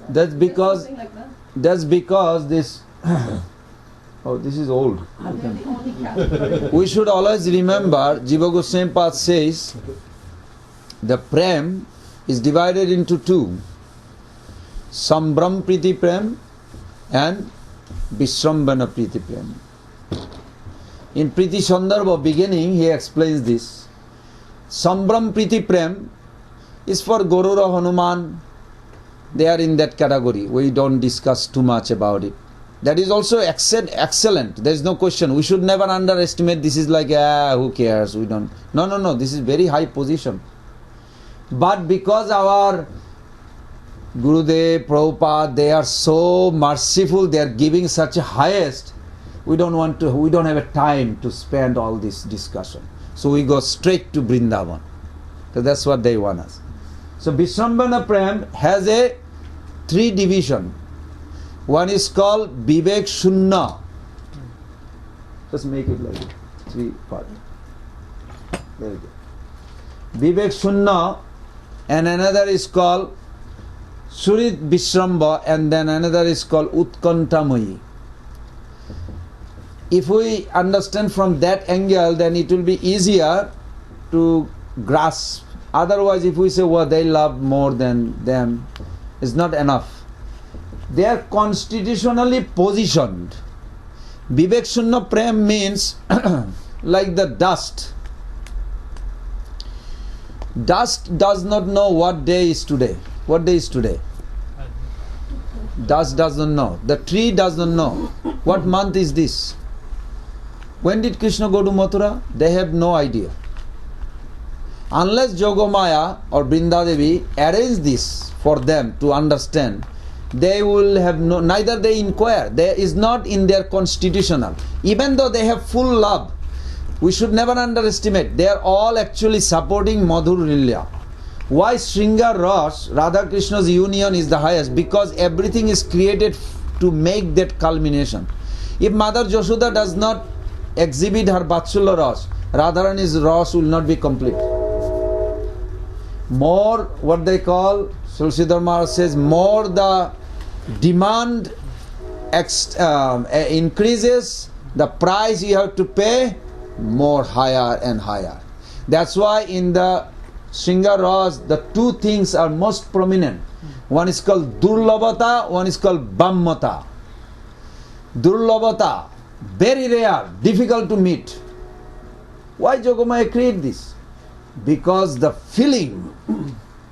That's because something like that? That's because this oh, this is old. They're the only category. We should always remember, Jiva Goswami Pad says, the prem is divided into two. Sambram Priti Prem and Vishrambana Priti Prem. In Priti Sandarbha beginning, he explains this. Sambram Priti Prem is for Gorura Hanuman. They are in that category. We don't discuss too much about it. That is also excellent. There is no question. We should never underestimate. This is like, who cares? We don't. No. This is very high position. But because our Gurudev, Prabhupada, they are so merciful, they are giving such a highest, we don't have a time to spend all this discussion. So we go straight to Vrindavan. So that's what they want us. So Vishrambana Prem has a 3 division. One is called Vivek Shunna. Just make it like 3 parts. Very good. Vivek Shunna, and another is called Surit Vishramba, and then another is called Utkantamai. If we understand from that angle, then it will be easier to grasp. Otherwise, if we say, they love more than them, it's not enough. They are constitutionally positioned. Vivek Shunna Prem means like the dust. Dust does not know what day is today. What day is today? Dust doesn't know. The tree doesn't know. What month is this? When did Krishna go to Mathura? They have no idea. Unless Yogamaya or Brindadevi arrange this for them to understand, they will have no, neither they inquire. There is not in their constitutional. Even though they have full love, we should never underestimate. They are all actually supporting Madhur Lilya. Why Shringar Ras, Radha Krishna's union is the highest? Because everything is created to make that culmination. If Mother Yashoda does not exhibit her Vatsulya Ras, Radharani's Ras will not be complete. More, what they call, Tulsidhar Maharaj says, more the demand increases, the price you have to pay, more higher and higher. That's why in the Shringar Ras, the two things are most prominent. One is called Durlabhata, one is called Bammata. Durlabhata, very rare, difficult to meet. Why Yogamaya create this? Because the feeling,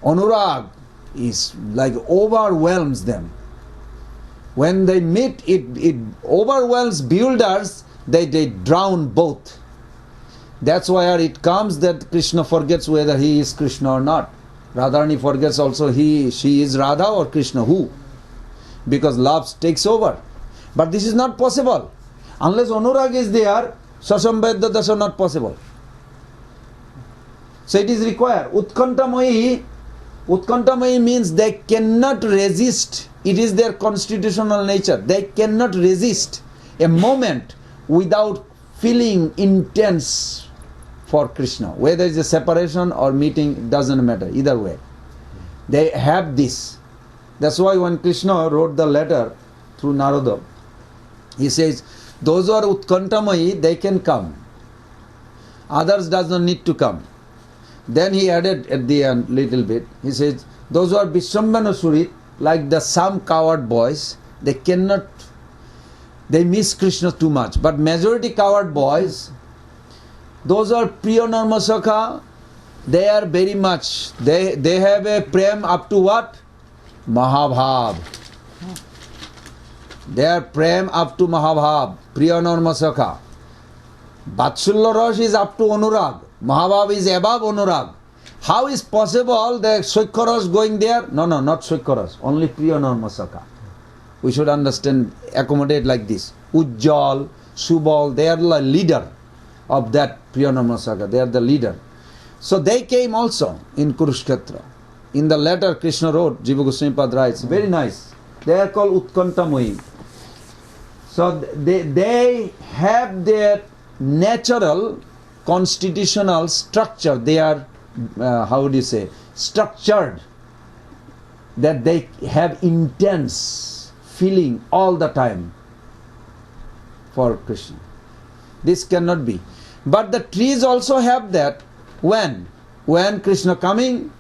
Anurag, is like overwhelms them. When they meet, it overwhelms builders, they drown both. That's why it comes that Krishna forgets whether he is Krishna or not. Radharani forgets also she is Radha or Krishna, who? Because love takes over. But this is not possible. Unless Anurag is there, Sasambedya Dasha not possible. So it is required. Utkantamai means they cannot resist. It is their constitutional nature. They cannot resist a moment without feeling intense for Krishna. Whether it's a separation or meeting, it doesn't matter. Either way. They have this. That's why when Krishna wrote the letter through Narada, he says, those who are Utkantamai, they can come. Others does not need to come. Then he added at the end little bit. He says, those who are Vishwambhana Surit, like the some coward boys, they miss Krishna too much. But majority coward boys, those are Priya Narmasakha, they are very much, they have a prem up to what? Mahabhav. They are prem up to Mahabhav, Priya Narmasakha. Vatsulya Ras is up to Anurag. Mahabhav is above Anurag. How is possible that Swaikharas going there? No, not Swaikharas, only Priya Narmasakha. We should understand, accommodate like this. Ujjal, Subal, they are the leader of that Priya Narmasakha. They are the leader. So they came also in Kurukshetra. In the letter Krishna wrote, Jiva Goswami Pad writes, very nice. They are called Utkantamai. So they have their natural constitutional structure. They are, structured. That they have intense feeling all the time for Krishna. This cannot be. But the trees also have that when Krishna coming,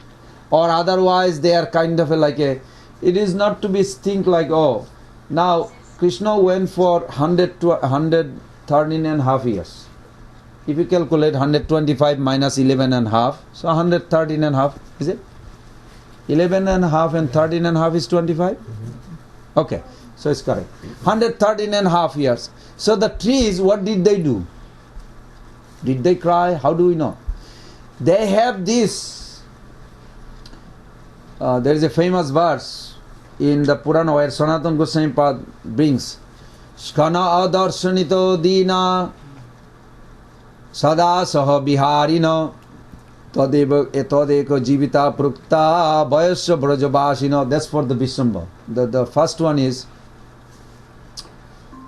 or otherwise they are kind of it is not to be think like, oh, now Krishna went for 113 and a half years. If you calculate 125 minus 11 and a half, so 113 and a half, is it? 11 and a half and 13 and a half is 25? Okay, so it's correct. 113 and a half years. So the trees, what did they do? Did they cry? How do we know? They have this. There is a famous verse in the Purana where Sanatana Goswami Pad brings Skana adarsanito dina sada saha biharina tadeva etadeka jivita prukta vayasya brajabashina. That's for the Vishwambha. The first one is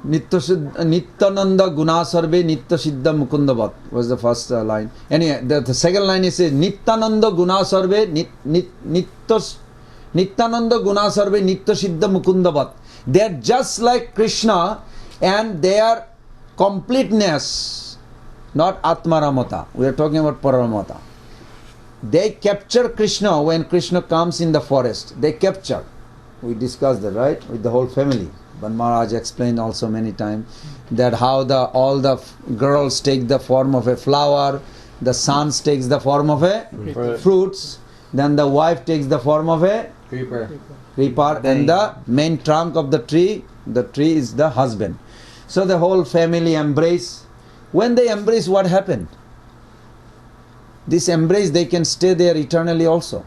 Nityananda Gunasarve Nitya Siddha Mukundavat was the first line. Anyway, the second line is Nityananda Gunasarve Nityananda Gunasarve Nitya Siddha Mukundavat. They are just like Krishna and their completeness, not Atmaramata. We are talking about Paramata. They capture Krishna when Krishna comes in the forest. They capture. We discussed that, right? With the whole family. But Maharaj explained also many times that how all the girls take the form of a flower, the sons takes the form of a fruits, then the wife takes the form of a creeper, and the main trunk of the tree is the husband. So the whole family embrace. When they embrace, what happened? This embrace, they can stay there eternally also.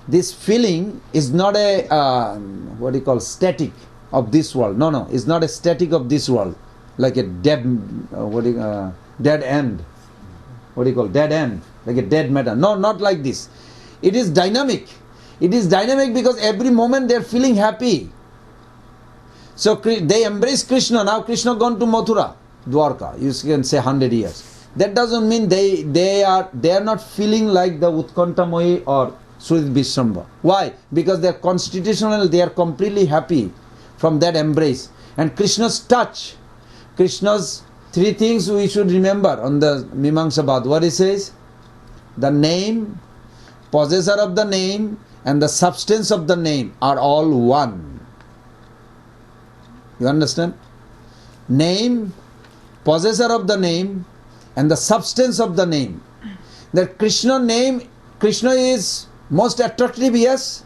This feeling is not a static of this world. No, it's not a static of this world, like a dead dead end. Dead end, like a dead matter. No, not like this. It is dynamic. It is dynamic because every moment they are feeling happy. So they embrace Krishna. Now Krishna gone to Mathura, Dwarka. You can say 100 years. That doesn't mean they are not feeling like the Utkantamoyi or Sridh Vishamba. Why? Because they are constitutional. They are completely happy from that embrace. And Krishna's touch, Krishna's three things we should remember on the Mimamsa Bhad. What he says? The name, possessor of the name, and the substance of the name are all one. You understand? Name, possessor of the name, and the substance of the name. That Krishna is most attractive, yes?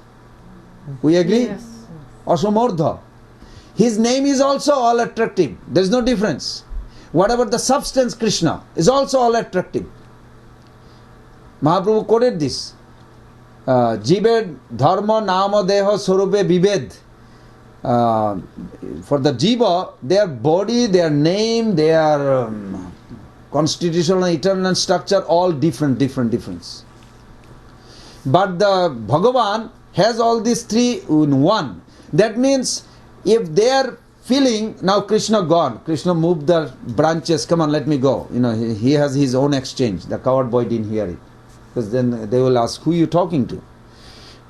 We agree? Yes. Asomordha. His name is also all attractive. There is no difference. Whatever the substance, Krishna is also all attractive. Mahaprabhu quoted this. Jiva Dharma Nama Deha Swarupe Vived. For the Jiva, their body, their name, their constitutional and eternal structure, all different. But the Bhagavan has all these three in one. That means if they are feeling, now Krishna gone, Krishna moved the branches, come on, let me go. He has his own exchange. The coward boy didn't hear it. Because then they will ask, who are you talking to?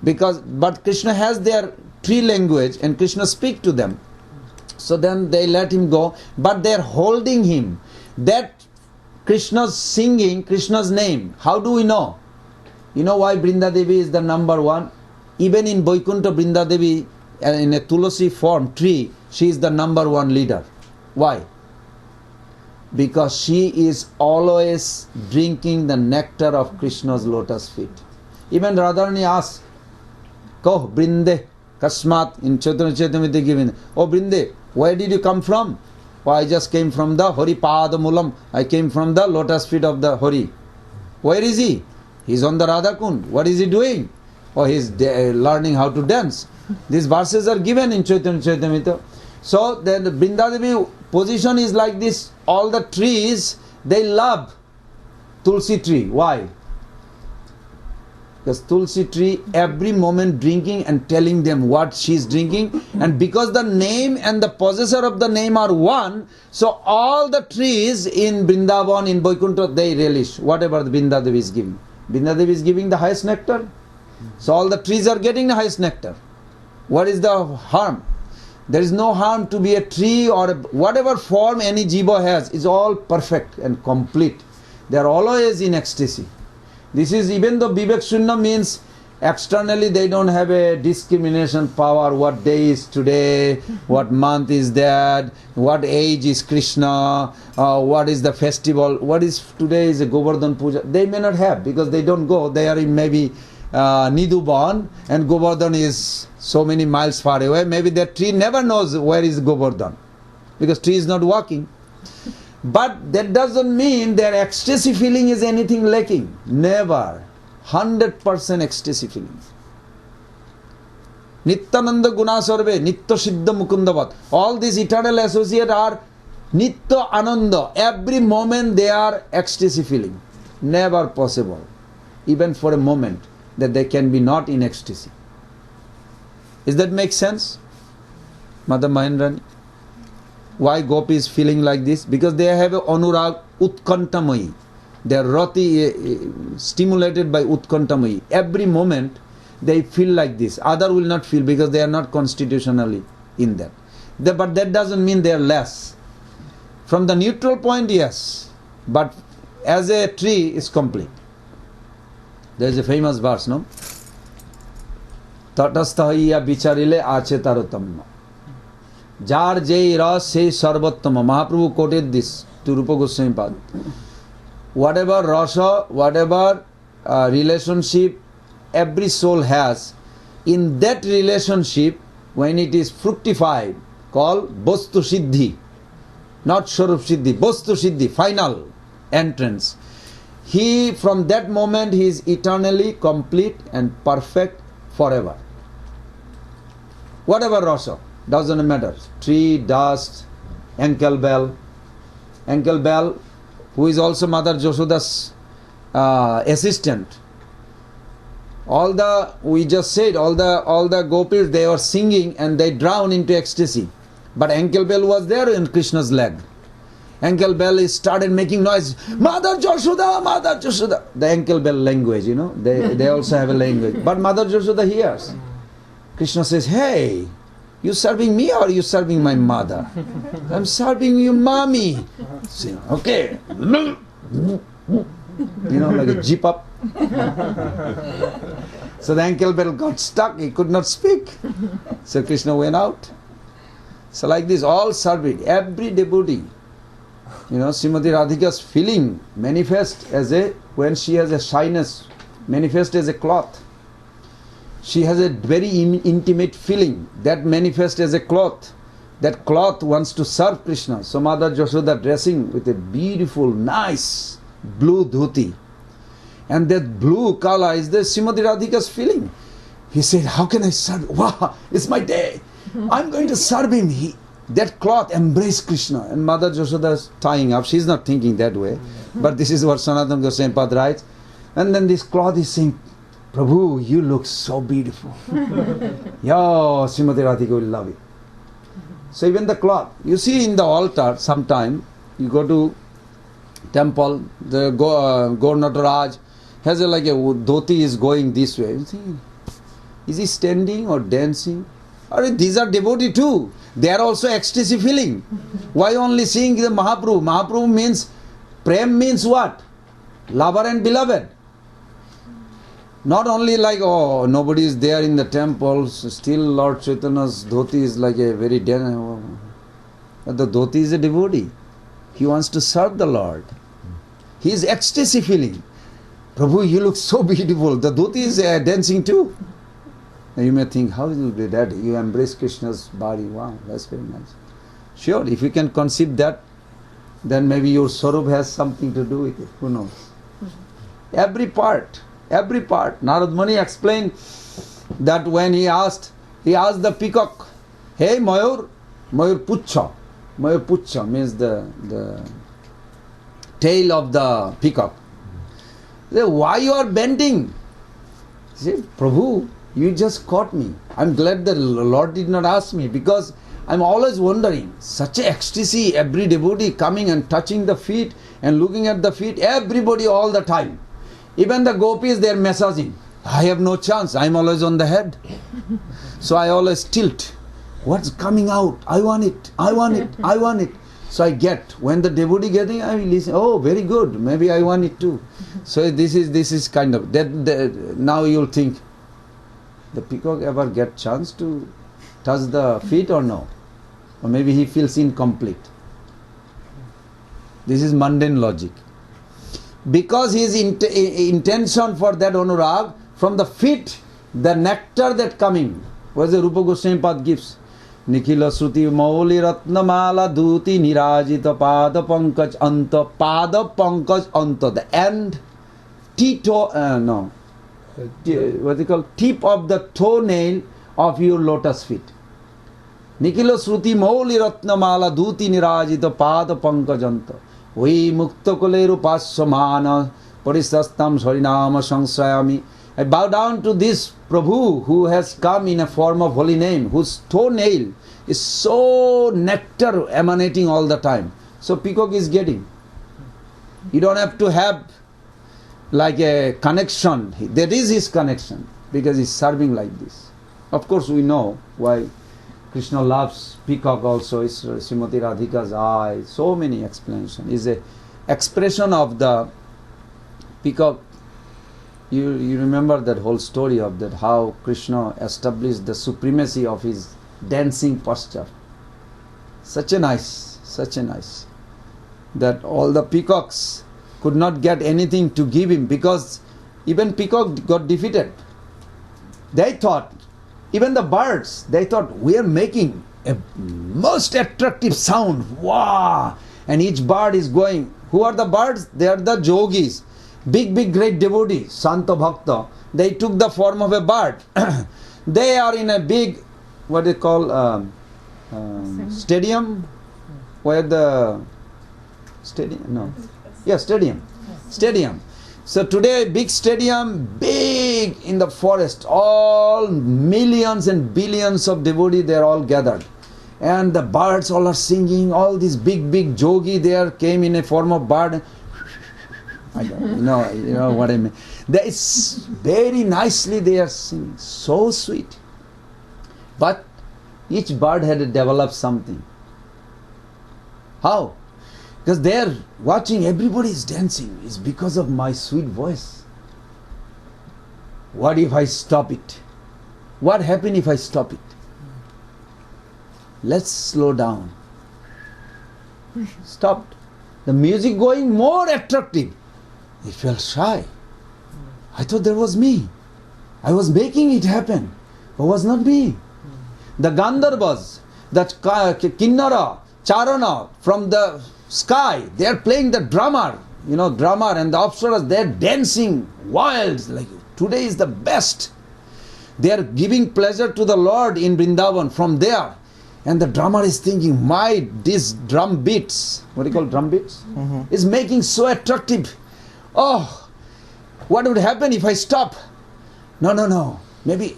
But Krishna has their tree language and Krishna speak to them. So then they let him go, but they are holding him. That Krishna's singing Krishna's name. How do we know? You know why Brinda Devi is the number one? Even in Vaikuntha, Brinda Devi, in a Tulasi form, tree, she is the number one leader. Why? Because she is always drinking the nectar of Krishna's lotus feet. Even Radharani asks, Koh Brinde, Kasmat, in Chaitanya Chaitamrita given, oh Brinde, where did you come from? Oh, I just came from the Hari Padamulam. I came from the lotus feet of the Hari. Where is he? He's on the Radha Kund. What is he doing? Oh, he's learning how to dance. These verses are given in Chaitanya Chaitamrita. So then the Brinda Devi position is like this. All the trees, they love Tulsi tree. Why? Because Tulsi tree every moment drinking and telling them what she is drinking. And because the name and the possessor of the name are one, so all the trees in Vrindavan, in Vaikuntha, they relish whatever the Brinda Devi is giving. Brinda Devi is giving the highest nectar. So all the trees are getting the highest nectar. What is the harm? There is no harm to be a tree or whatever form any jiva has is all perfect and complete. They are always in ecstasy. This is, even though Vivek Shunya means externally they don't have a discrimination power, what day is today, what month is that, what age is Krishna, what is the festival, what is today is a Govardhan Puja. They may not have because they don't go. They are in maybe Nidhuban and Govardhan is so many miles far away. Maybe that tree never knows where is Govardhan because tree is not walking. But that doesn't mean their ecstasy feeling is anything lacking. Never. 100% ecstasy feeling. Nityananda Guna Sarve, Nitya Siddha Mukundavat. All these eternal associates are Nitya Ananda. Every moment they are ecstasy feeling. Never possible, even for a moment, that they can be not in ecstasy. Does that make sense? Mother Mahendrani? Why Gopi is feeling like this? Because they have a Anurag Utkantamai. They are rati, stimulated by Utkantamai. Every moment they feel like this. Other will not feel because they are not constitutionally in that. But that doesn't mean they are less. From the neutral point, yes. But as a tree, is complete. There is a famous verse, no? Tatasthahiya bicharile ache tarotamma. Jar jai ras se sarvattama. Mahaprabhu quoted this to Rupa Goswami Pad. Whatever rasa, whatever relationship every soul has, in that relationship, when it is fructified, called Bostu Siddhi, not Swarup Siddhi, Bostu Siddhi, final entrance. He, from that moment, he is eternally complete and perfect forever. Whatever rasa, doesn't matter. Tree, dust, ankle bell, who is also Mother Joshoda's assistant. We just said, all the gopis, they were singing and they drowned into ecstasy. But ankle bell was there in Krishna's leg. Ankle bell started making noise. Mother Joshoda, Mother Joshoda. The ankle bell language, they also have a language. But Mother Joshoda hears. Krishna says, hey, you serving me or you serving my mother? I'm serving you, mommy. Say, okay. Like a jeep up. So the ankle bell got stuck. He could not speak. So Krishna went out. So like this, all serving, every devotee. Srimati Radhika's feeling manifest when she has a shyness, manifest as a cloth. She has a very intimate feeling that manifests as a cloth. That cloth wants to serve Krishna. So Mother Joshoda dressing with a beautiful, nice blue dhoti. And that blue color is the Srimati Radhika's feeling. He said, how can I serve? Wow, it's my day. I'm going to serve him. That cloth embraced Krishna. And Mother Joshoda is tying up. She's not thinking that way. But this is what Sanatana Goswami Pad writes. And then this cloth is saying, Prabhu, you look so beautiful. Yo, Srimati Radhika will love it. So even the cloth, you see in the altar sometime, you go to temple, the Gaur Nataraj has like a dhoti is going this way. You think, is he standing or dancing? Or these are devotee too. They are also ecstasy feeling. Why only seeing the Mahaprabhu? Mahaprabhu means, Prem means what? Lover and beloved. Not only like, oh, nobody is there in the temples, still Lord Chaitanya's dhoti is like a very the dhoti is a devotee. He wants to serve the Lord. He is ecstasy feeling. Prabhu, you look so beautiful. The dhoti is dancing too. Now you may think, how will be that? You embrace Krishna's body. Wow, that's very nice. Sure, if you can conceive that, then maybe your Swarup has something to do with it. Who knows? Every part. Narad Muni explained that when he asked the peacock, hey Mayur Pucha. Mayur Pucha means the tail of the peacock. He said, why you are bending? He said, Prabhu, you just caught me. I'm glad the Lord did not ask me, because I'm always wondering, such a ecstasy, every devotee coming and touching the feet and looking at the feet, everybody all the time. Even the gopis, they are massaging. I have no chance. I'm always on the head. So I always tilt. What's coming out? I want it. I want it. I want it. So I get. When the devotee getting, I will listen. Oh, very good. Maybe I want it too. So this is kind of that. Now you'll think, the peacock ever get chance to touch the feet or no? Or maybe he feels incomplete. This is mundane logic. Because his intention for that anurag, from the feet, the nectar that coming, what the Rupa Goswami Pad gives. Nikhila Sruti Mauli Ratnamala Dhuti Nirajita Pada Pankaj Anta. The end, what they call, tip of the toenail of your lotus feet. Nikhila Sruti Mauli Ratnamala Dhuti Nirajita Pada Pankaj Anta. We mukta koleru passamana parisastam sarinama sangsayami. I bow down to this Prabhu who has come in a form of holy name, whose toenail is so nectar emanating all the time. So peacock is getting. You don't have to have like a connection. That is his connection, because he's serving like this. Of course we know why Krishna loves peacock also, is Srimati Radhika's eye, so many explanations. Is a expression of the peacock. You remember that whole story of that, how Krishna established the supremacy of his dancing posture. Such a nice, that all the peacocks could not get anything to give him, because even peacock got defeated. They thought Even the birds, they thought, we are making a most attractive sound. Wow! And each bird is going. Who are the birds? They are the yogis. Big, big, great devotees, Santa Bhakta. They took the form of a bird. They are in a big, what they call, stadium? Where the stadium? No. Yeah, stadium. Stadium. So today, big stadium, big in the forest, all millions and billions of devotees, they are all gathered. And the birds all are singing, all these big, big yogi there came in a form of bird. I don't know, you know what I mean. It's very nicely they are singing, so sweet. But each bird had developed something. How? Because they are watching, everybody is dancing. It's because of my sweet voice. What if I stop it? What happens if I stop it? Let's slow down. Stopped. The music going more attractive. He felt shy. I thought that was me. I was making it happen. It was not me. The Gandharvas, the Kinnara, Charana from the sky, they are playing the drummer, drummer, and the Apsaras, they are dancing wild, like today is the best. They are giving pleasure to the Lord in Vrindavan from there. And the drummer is thinking, this drum beats, what do you call drum beats? Is making so attractive. Oh, what would happen if I stop? No. Maybe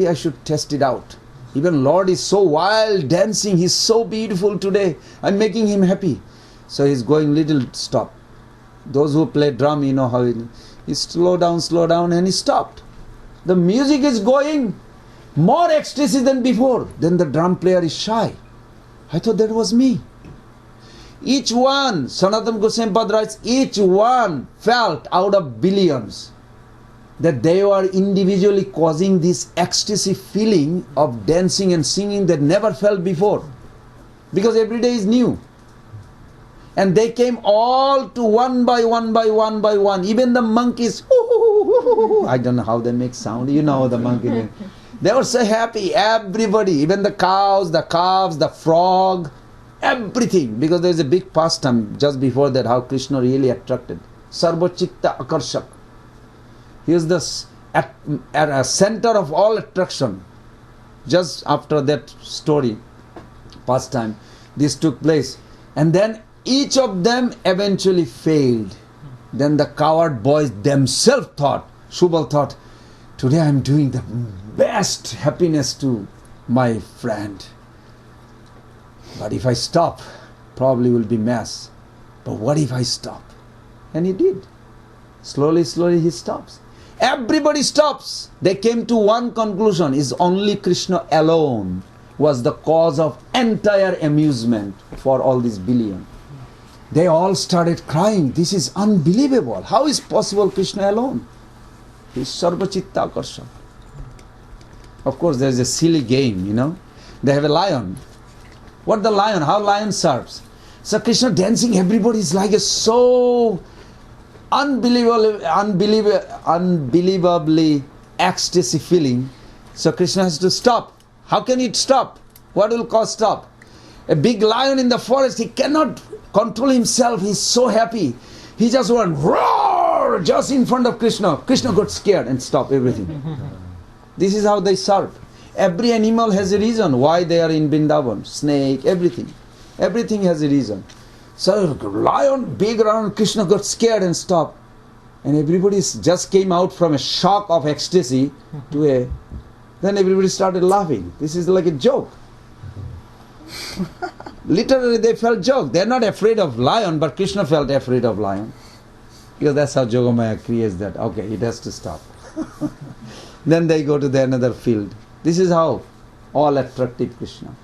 I should test it out. Even Lord is so wild, dancing, he's so beautiful today. I'm making him happy. So he's going little stop. Those who play drum, you know how he slow down, and he stopped. The music is going more ecstasy than before. Then the drum player is shy. I thought that was me. Each one, Sanatana Goswami Pad writes, each one felt out of billions that they were individually causing this ecstasy feeling of dancing and singing that never felt before. Because every day is new. And they came all to one by one. Even the monkeys, I don't know how they make sound. You know the monkey. They were so happy, everybody, even the cows, the calves, the frog, everything. Because there is a big pastime just before that, how Krishna really attracted. Sarva-chitta akarshak. He is at a center of all attraction. Just after that story, pastime, this took place. And then each of them eventually failed. Then the coward boys themselves thought, Shubal thought, today I am doing the best happiness to my friend. But if I stop, probably will be mess. But what if I stop? And he did. Slowly he stops. Everybody stops. They came to one conclusion, is only Krishna alone was the cause of entire amusement for all these billion. They all started crying. This is unbelievable. How is possible Krishna alone? He is Sarva-chitta Akarsha. Of course, there is a silly game, They have a lion. What the lion? How lion serves? So Krishna dancing, everybody is like so unbelievably ecstasy feeling. So Krishna has to stop. How can it stop? What will cause stop? A big lion in the forest, he cannot control himself. He's so happy. He just went roar just in front of Krishna. Krishna got scared and stopped everything. This is how they serve. Every animal has a reason why they are in Vrindavan. Snake, everything. Everything has a reason. So lion, big lion, Krishna got scared and stopped. And everybody just came out from a shock of ecstasy to a... Then everybody started laughing. This is like a joke. Literally they felt joke. They are not afraid of lion, but Krishna felt afraid of lion. Because that's how Yogamaya creates that. Okay, it has to stop. Then they go to another field. This is how all attractive Krishna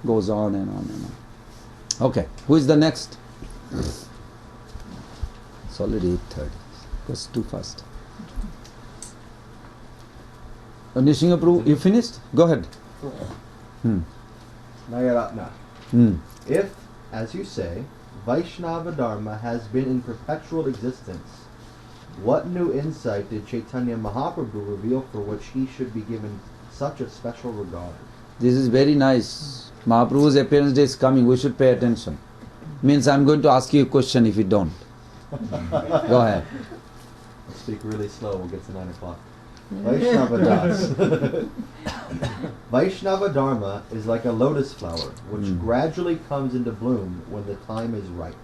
goes on and on and on. Okay, who is the next? It's already 8:30. Goes too fast. Nishinga Prabhu, you finished? Go ahead. Nayaratna. If, as you say, Vaishnava Dharma has been in perpetual existence, what new insight did Chaitanya Mahaprabhu reveal for which he should be given such a special regard. This is very nice. Mahaprabhu's appearance day is coming. We should pay attention. Means I'm going to ask you a question if you don't. Go ahead. I'll speak really slow. We'll get to 9 o'clock. Vaishnava Das. Vaishnava Dharma is like a lotus flower, which gradually comes into bloom when the time is ripe.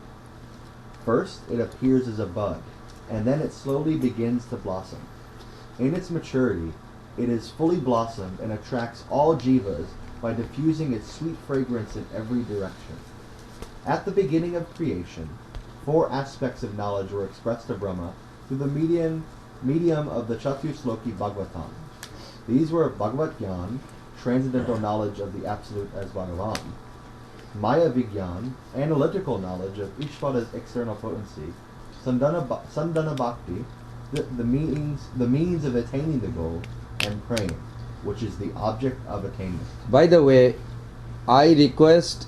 First, it appears as a bud, and then it slowly begins to blossom. In its maturity, it is fully blossomed and attracts all jivas by diffusing its sweet fragrance in every direction. At the beginning of creation, 4 aspects of knowledge were expressed to Brahma through the medium of the Chatushloki Bhagavatam. These were Bhagavat Gyan, transcendental knowledge of the Absolute as Bhagavan; Maya Vigyan, analytical knowledge of Ishvara's external potency; Sandhana Bhakti, the means of attaining the goal; and Prem, which is the object of attainment. By the way, I request,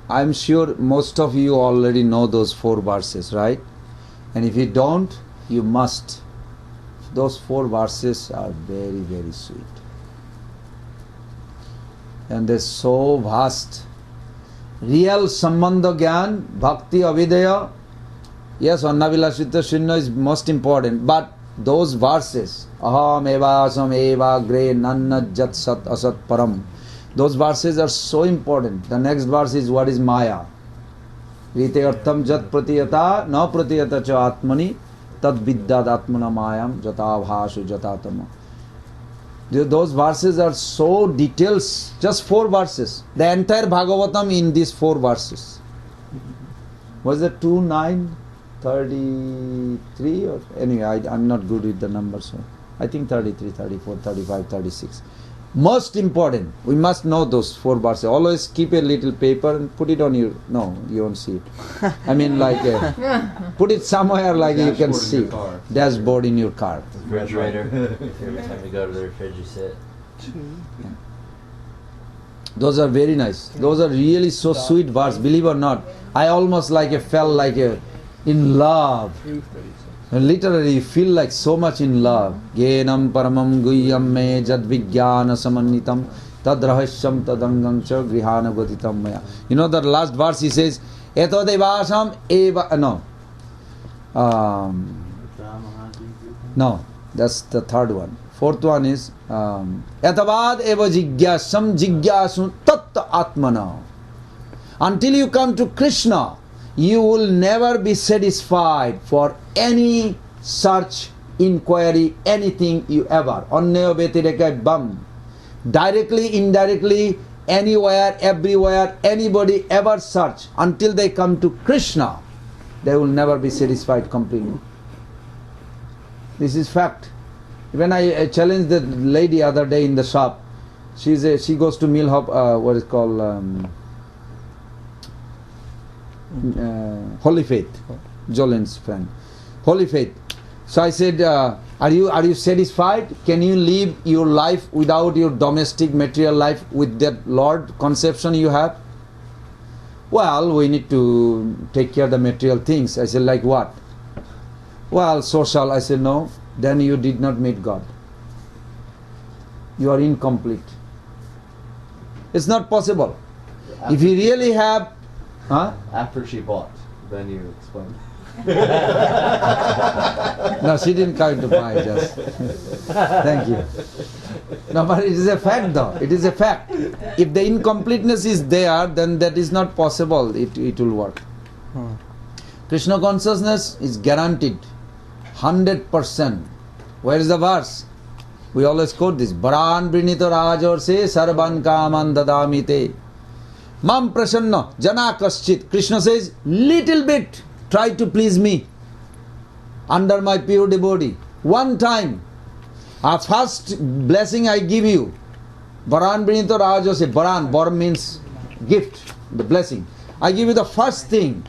I'm sure most of you already know those 4 verses, right? And if you don't, you must. Those 4 verses are very, very sweet. And they're so vast. Real Sambandha Gyan, Bhakti Avidya, yes, Annavilasita Shunya is most important, but those verses, Aham eva sam eva gre nanna jat sat asat param, those verses are so important. The next verse is what is Maya. Rite artham jat pratiyata na pratiyata cha atmani tad vidyad atmana mayam jata bhasu jatatama. Those verses are so detailed, just 4 verses. The entire Bhagavatam in these 4 verses. Was it 2, 9, 33 or anyway, I'm not good with the numbers. So I think 33, 34, 35, 36. Most important, we must know those 4 verses. Always keep a little paper and put it on your... No, you won't see it. I mean like... put it somewhere like you can see. Dashboard in your car. Refrigerator. Every time you go to the fridge, you sit. Yeah. Those are very nice. Those are really so sweet verses. Believe or not, I almost felt like in love. Literally, you feel like so much in love. Genam paramam guhyam me jad vijnana samannitam tad rahasyam tadangam cha grihana gatitam maya. You know that last verse he says, Eto devasam eva... No. No, that's the 3rd one. 4th one is Etavad eva jigyasam jigyasun tat atmana. Until you come to Krishna, you will never be satisfied for any search, inquiry, anything you ever. Annaya vetireka bam. Directly, indirectly, anywhere, everywhere, anybody ever search. Until they come to Krishna, they will never be satisfied completely. This is fact. When I challenged the lady other day in the shop, she goes to Milhop, what is called... Holy Faith, Jolin's friend. Holy Faith. So I said, are you satisfied? Can you live your life without your domestic material life with that Lord conception you have? Well, we need to take care of the material things. I said, like what? Well, social. I said, no. Then you did not meet God. You are incomplete. It's not possible. If you really have... Huh? After she bought, then you explained. No, she didn't come to buy, just. Thank you. No, but it is a fact though. It is a fact. If the incompleteness is there, then that is not possible. It will work. Krishna consciousness is guaranteed. 100%. Where is the verse? We always quote this. Bharan Brinito Rajor se sarvan kaman dadamite. Mam prasanna jana kaschit. Krishna says, little bit try to please me under my pure devotee. One time. A first blessing I give you. Bharan Brinito Rajo se. Bharan. Bar means gift. The blessing. I give you the first thing.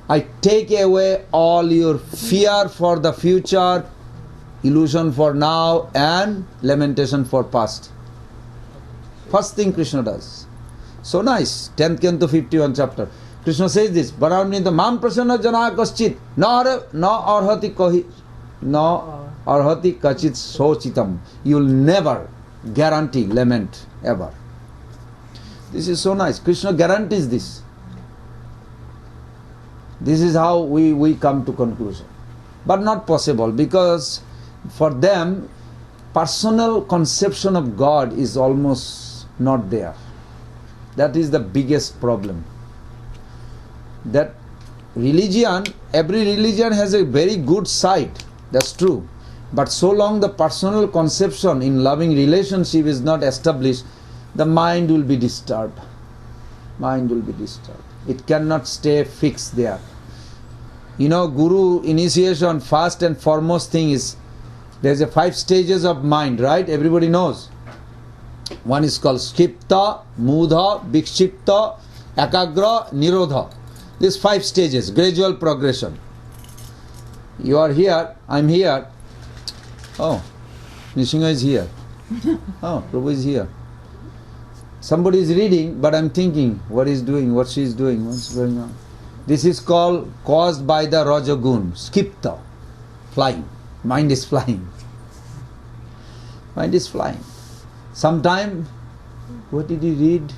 I take away all your fear for the future, illusion for now, and lamentation for past. First thing Krishna does. So nice. 10th canto, 51 chapter. Krishna says this. Bharamnita mam prasanna jana kaschit na arhati kachit sochitam. You will never guarantee lament ever. This is so nice. Krishna guarantees this. This is how we come to conclusion. But not possible, because for them personal conception of God is almost not there. That is the biggest problem. That religion, every religion has a very good side, that's true. But so long the personal conception in loving relationship is not established, the mind will be disturbed. Mind will be disturbed. It cannot stay fixed there. You know, Guru initiation, first and foremost thing is, there's a 5 stages of mind, right? Everybody knows. One is called Skipta, Mudha, Vikshipta, Ekagra, Nirodha. These 5 stages, gradual progression. You are here, I'm here. Oh, Nishinga is here. Oh, Prabhu is here. Somebody is reading, but I'm thinking, what he's doing, what she is doing, what's going on. This is called caused by the Rajagun, Skipta, flying. Mind is flying. Mind is flying. Sometime, what did he read?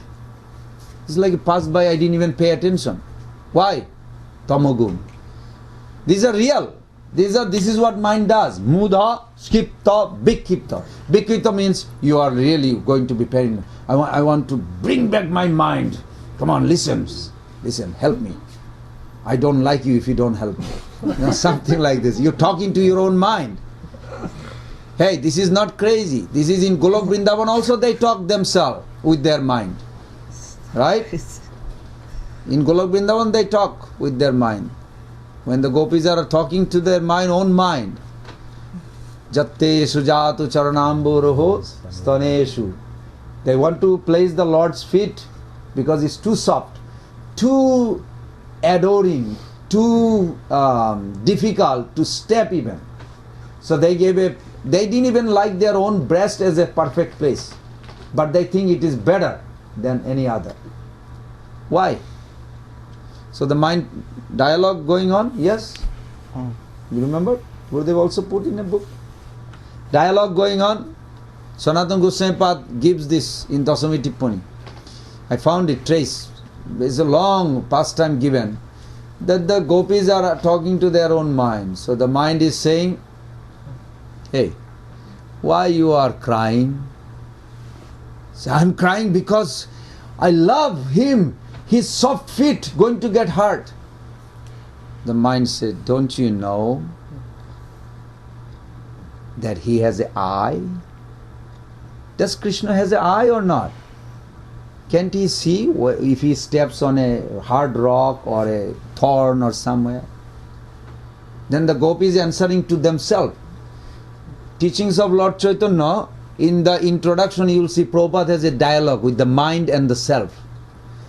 It's like it passed by, I didn't even pay attention. Why? Tamogun. These are real. This is what mind does. Mudha, Skipta, Vikipta. Vikipta means you are really going to be paying. I want to bring back my mind. Come on, listen, help me. I don't like you if you don't help me. You know, something like this. You're talking to your own mind. Hey, this is not crazy. This is in Golok Vrindavan also, they talk themselves with their mind. Right? In Golok Vrindavan they talk with their mind. When the gopis are talking to their own mind. Jatte sujatu charanamburoho staneshu. They want to place the Lord's feet because it's too soft, too adoring, too difficult to step even. So they didn't even like their own breast as a perfect place, but they think it is better than any other. Why? So the mind dialogue going on, yes? You remember? Gurudev also put in a book. Dialogue going on. Sanatana Goswami Pad gives this in Dasami Tippani. I found it, trace. It's a long pastime given. That the gopis are talking to their own mind. So the mind is saying, hey, why you are crying? So I'm crying because I love him. His soft feet going to get hurt. The mind said, don't you know that he has an eye? Does Krishna has an eye or not? Can't he see if he steps on a hard rock or a thorn or somewhere? Then the gopis answering to themselves. Teachings of Lord Chaitanya, in the introduction you will see Prabhupada has a dialogue with the mind and the self.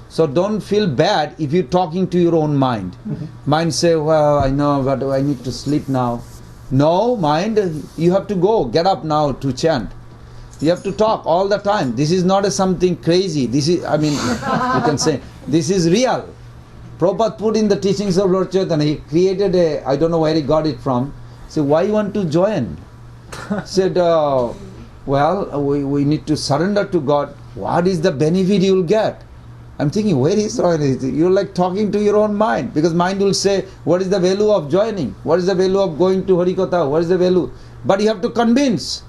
So don't feel bad if you're talking to your own mind. Mind say, well, I know, but I need to sleep now. No, mind, you have to go, get up now to chant. You have to talk all the time. This is not something crazy. This is, you can say, this is real. Prabhupada put in the teachings of Lord Chaitanya, he created I don't know where he got it from. So why you want to join? Said, well, we need to surrender to God. What is the benefit you will get? I'm thinking, where is joining? You're like talking to your own mind. Because mind will say, what is the value of joining? What is the value of going to Harikatha? What is the value? But you have to convince.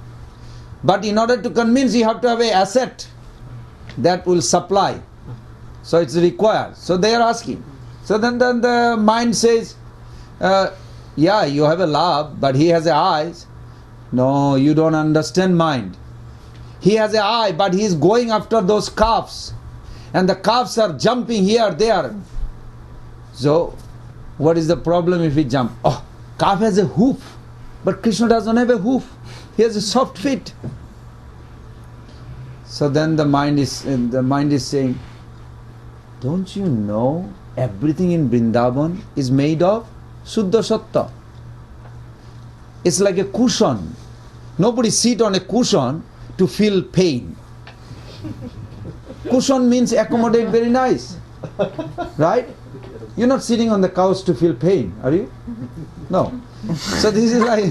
But in order to convince, you have to have an asset that will supply. So it's required. So they are asking. So then the mind says, yeah, you have a love, but he has eyes. No, you don't understand mind. He has an eye, but he is going after those calves. And the calves are jumping here, there. So, what is the problem if he jump? Oh, calf has a hoof, but Krishna doesn't have a hoof. He has a soft feet. So then the mind is saying, don't you know everything in Vrindavan is made of Suddha Sattva? It's like a cushion. Nobody sit on a cushion to feel pain. Cushion means accommodate very nice. Right? You're not sitting on the couch to feel pain, are you? No. So this is like,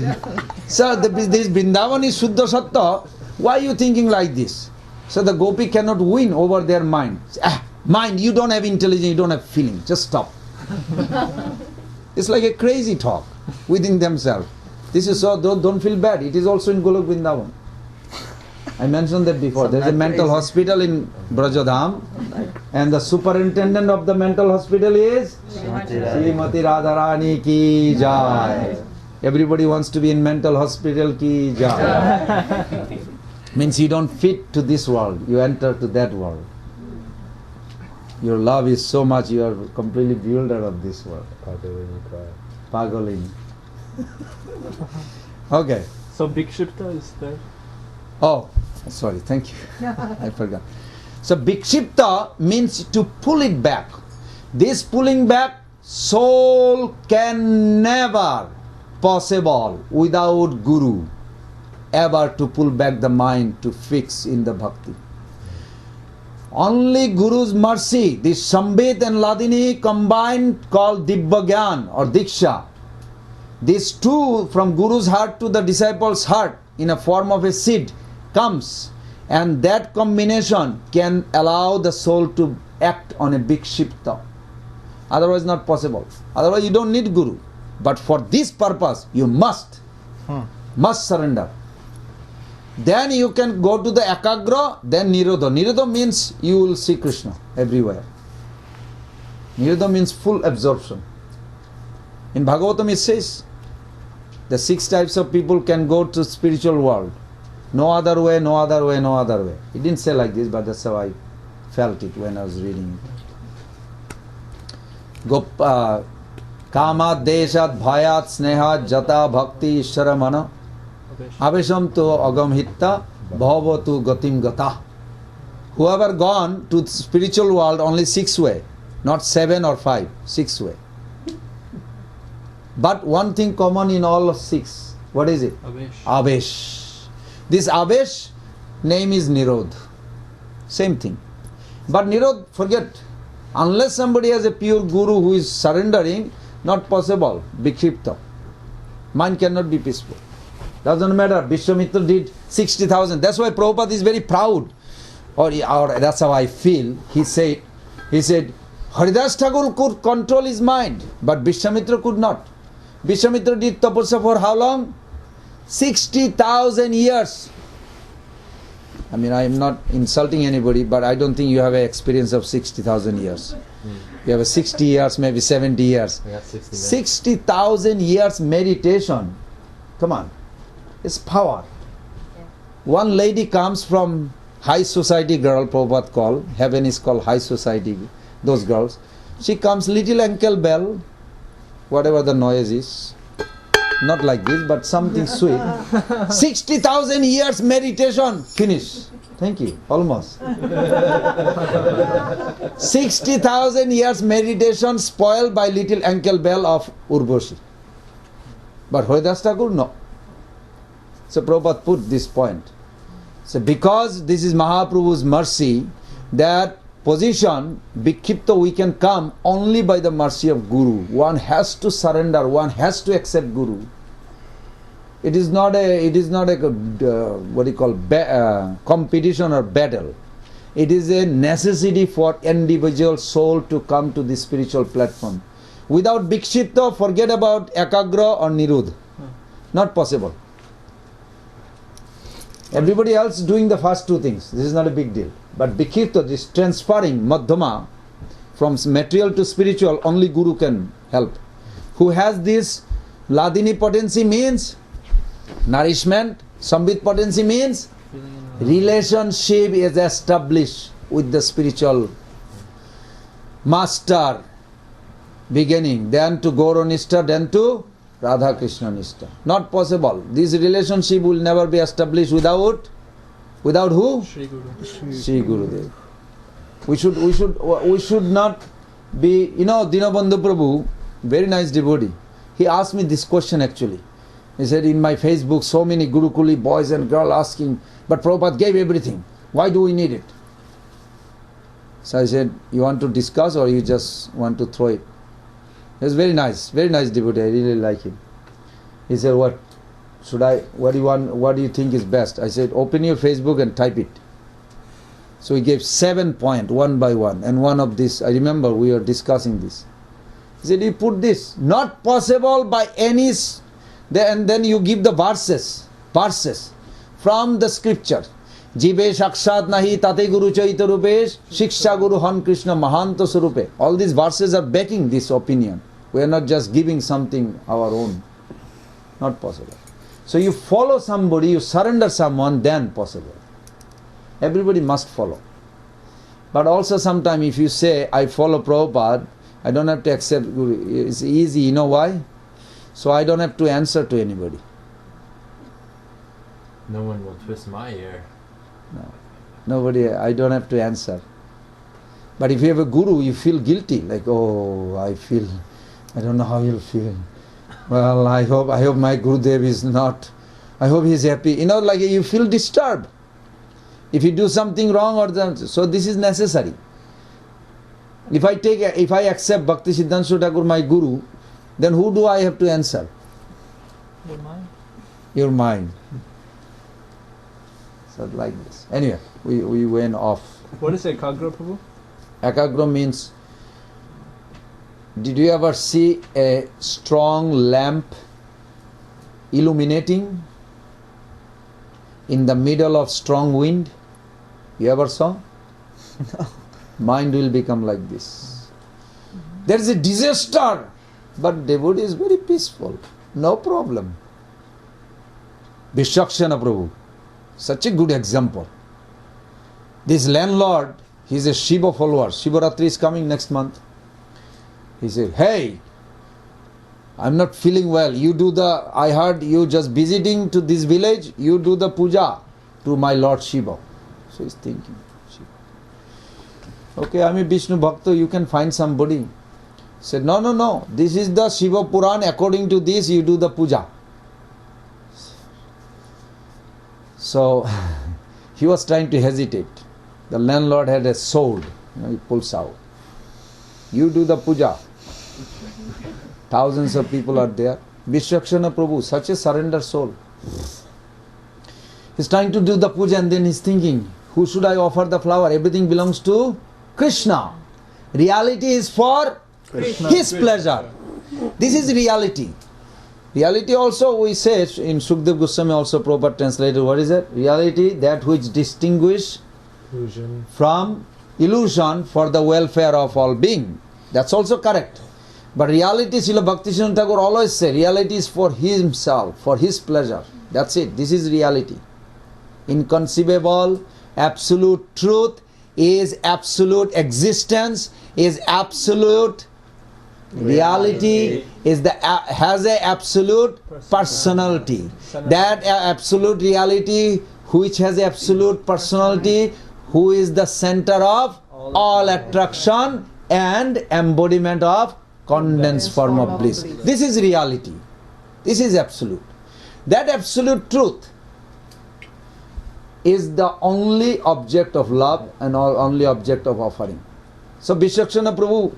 so this Vrindavan is Suddha Sattva, Why are you thinking like this? So the gopi cannot win over their mind. Mind, you don't have intelligence, you don't have feeling. Just stop. It's like a crazy talk within themselves. This is so, don't feel bad. It is also in Golok Vrindavan. I mentioned that before. There's a mental hospital in Brajadham, and the superintendent of the mental hospital is Srimati Radharani ki jai. Everybody wants to be in mental hospital ki jai. Means you don't fit to this world, you enter to that world. Your love is so much, you are completely bewildered of this world. Pagalini. Okay. So Bhikshipta is there? Oh, sorry, thank you. I forgot. So Bhikshipta means to pull it back. This pulling back, soul can never possible without Guru ever to pull back the mind to fix in the bhakti. Only Guru's mercy, this Sambit and Ladini combined called Dibba Gyan or Diksha. These two from Guru's heart to the disciple's heart in a form of a seed comes, and that combination can allow the soul to act on a Bhikshipta. Otherwise not possible. Otherwise you don't need Guru. But for this purpose you must surrender. Then you can go to the Ekagra, then Nirodha. Nirodha means you will see Krishna everywhere. Nirodha means full absorption. In Bhagavatam it says, the 6 types of people can go to spiritual world. No other way, no other way, no other way. It didn't say like this, but that's how I felt it when I was reading it. Kamat, Deshat, Bhayat, Snehat, Jata, Bhakti, Ishvara, Mana. Avesham to agam hitta, bhava to gatim gata. Whoever gone to the spiritual world only 6 way, not 7 or 5, 6 way. But one thing common in all 6. What is it? Avesh. This Avesh name is Nirodh. Same thing. But Nirodh, forget. Unless somebody has a pure Guru who is surrendering, not possible. Bhikshipta. Mind cannot be peaceful. Doesn't matter. Vishwamitra did 60,000. That's why Prabhupada is very proud. Or that's how I feel. He said, Haridas Thakur could control his mind, but Vishwamitra could not. Vishwamitra did tapasya for how long? 60,000 years. I mean, I am not insulting anybody, but I don't think you have an experience of 60,000 years. You have a 60 years, maybe 70 years. 60,000 years meditation. Come on. It's power. One lady comes from high society girl, Prabhupada called. Heaven is called high society, those girls. She comes, little ankle bell, whatever the noise is. Not like this, but something sweet. 60,000 years meditation, finish. Thank you, almost. 60,000 years meditation spoiled by little ankle bell of Urvashi. But Haridas Thakur, no. So Prabhupada put this point. So because this is Mahaprabhu's mercy, that position, Bhikshipta, we can come only by the mercy of Guru. One has to surrender, one has to accept Guru. It is not a competition or battle. It is a necessity for individual soul to come to the spiritual platform. Without Bhikshipta, forget about Ekagra or Nirodha. Not possible. Everybody else doing the first 2 things. This is not a big deal. But Bhikshipta, this transferring Madhyama from material to spiritual, only Guru can help. Who has this Ladini potency means nourishment, Sambit potency means relationship is established with the spiritual master beginning, then to Gaura Nishta, then to Radha Krishna Nishta. Not possible. This relationship will never be established without who? Shri Gurudev. We should not be, Dinabandhu Prabhu, very nice devotee. He asked me this question actually. He said, in my Facebook, so many Gurukuli boys and girls asking, but Prabhupada gave everything. Why do we need it? So I said, you want to discuss or you just want to throw it? He was very nice devotee. I really like him. He said, what? what do you think is best? I said, open your Facebook and type it. So he gave 7 points, one by one. And one of this, I remember we were discussing this. He said, you put this, not possible by any, and then you give the verses from the scripture. Jive Shakshat Nahi Tate Guru Chaita Rupesh Shiksha Guru Han Krishna Mahanta Surupe. All these verses are backing this opinion. We are not just giving something our own. Not possible. So you follow somebody, you surrender someone, then possible. Everybody must follow. But also sometimes if you say, I follow Prabhupada, I don't have to accept Guru. It's easy, you know why? So I don't have to answer to anybody. No one will twist my ear. No. Nobody, I don't have to answer. But if you have a guru, you feel guilty. Like, oh, I don't know how you'll feel. Well, I hope my Gurudev is not, I hope he's happy. You know, like you feel disturbed. If you do something wrong so this is necessary. If I accept Bhakti Siddhanta Thakur, my guru, then who do I have to answer? Your mind. Your mind. So like this. Anyway, we went off. What is Ekagra, Prabhu? Ekagra means, did you ever see a strong lamp illuminating in the middle of strong wind? You ever saw? No. Mind will become like this. There is a disaster, but devotee is very peaceful. No problem. Vishakshana Prabhu, such a good example. This landlord, he is a Shiva follower. Shivaratri is coming next month. He said, hey, I'm not feeling well. I heard you just visiting to this village, you do the puja to my Lord Shiva. So he's thinking, Shiva. Okay, I'm a Vishnu Bhakta, you can find somebody. He said, no, this is the Shiva Puran, according to this you do the puja. So he was trying to hesitate. The landlord had a sword, he pulls out. You do the puja. Thousands of people are there. Vishakshana Prabhu, such a surrender soul. He's trying to do the puja and then he's thinking, who should I offer the flower? Everything belongs to Krishna. Reality is for Krishna. His pleasure. This is reality. Reality also, we say in Sukdev Goswami also proper translated, what is it? Reality, that which distinguish Illusion. from illusion for the welfare of all being. That's also correct. But reality, Srila Bhaktisiddhanta Thakur always say, reality is for himself, for his pleasure. That's it. This is reality. Inconceivable, absolute truth is absolute existence, is absolute reality, has a absolute personality. That absolute reality which has absolute personality, who is the center of all attraction and embodiment of condensed form of bliss. This is reality. This is absolute. That absolute truth is the only object of love and only object of offering. So Vishakshana Prabhu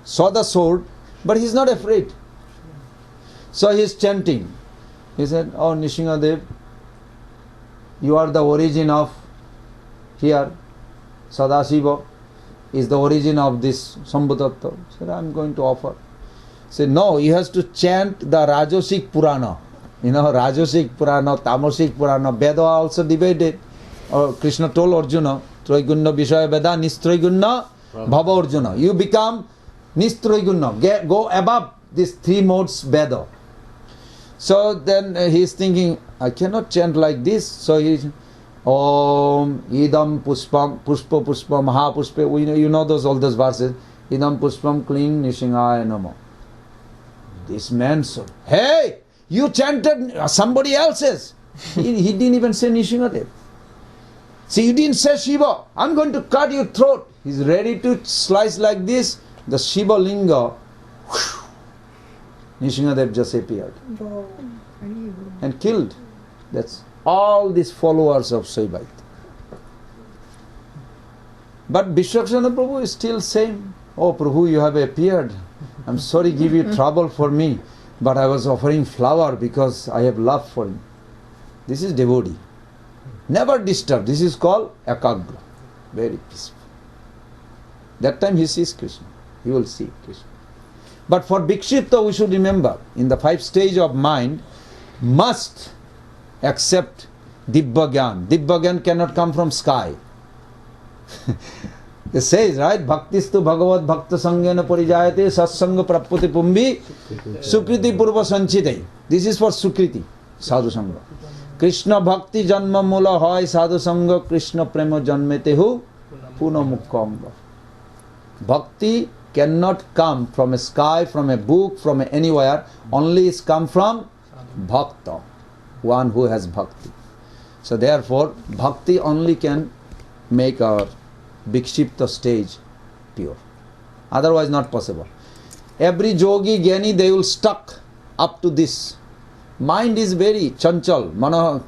saw the sword, but he is not afraid. So he is chanting. He said, oh Nishingadev, you are the origin of here. Sadashiva is the origin of this Sambhutattva. He said, I am going to offer. He said, no, he has to chant the Rajasic Purana. You know, Rajasic Purana, Tamasic Purana, Veda also divided. Krishna told Arjuna, Traigunna Vishaya Veda, Nistraigunna Bhava Arjuna. You become Nistraigunna, go above these three modes Veda. So then he is thinking, I cannot chant like this. So he is, Om Idam Puspam Pushpa Pushpa Mahapushpa. You know all those verses. Idam Pushpam Kling Nishingaya Namo. This man said, hey, you chanted somebody else's. He didn't even say Nishingadev. See, you didn't say Shiva. I'm going to cut your throat. He's ready to slice like this. The Shiva Linga, Nishingadev just appeared and killed. That's all these followers of Saivaita. But Vishakshana Prabhu is still saying, oh Prabhu, you have appeared. I'm sorry, give you trouble for me. but I was offering flower because I have love for him. This is devotee. Never disturb. This is called ekagra. Very peaceful. That time he sees Krishna. He will see Krishna. But for Vikshipta, we should remember, in the 5 stage of mind, must accept Dibba Gyan. Dibba Gyan cannot come from sky. It says, right? Bhaktistu Bhagavad Bhakta Sangena Parijayate Satsanga Prapati Pumbi Sukriti Purva Sanchite. This is for Sukriti, Sadhu Sangha. Krishna Bhakti Janma Mula Hoy Sadhu Sangha Krishna Prema Janmetehu Puna Mukkanga. Bhakti cannot come from a sky, from a book, from anywhere. Only is come from Bhakta, one who has Bhakti. So therefore, Bhakti only can make our Vikshipta stage pure. Otherwise not possible. Every yogi, jnani, they will stuck up to this. Mind is very chanchal. Mana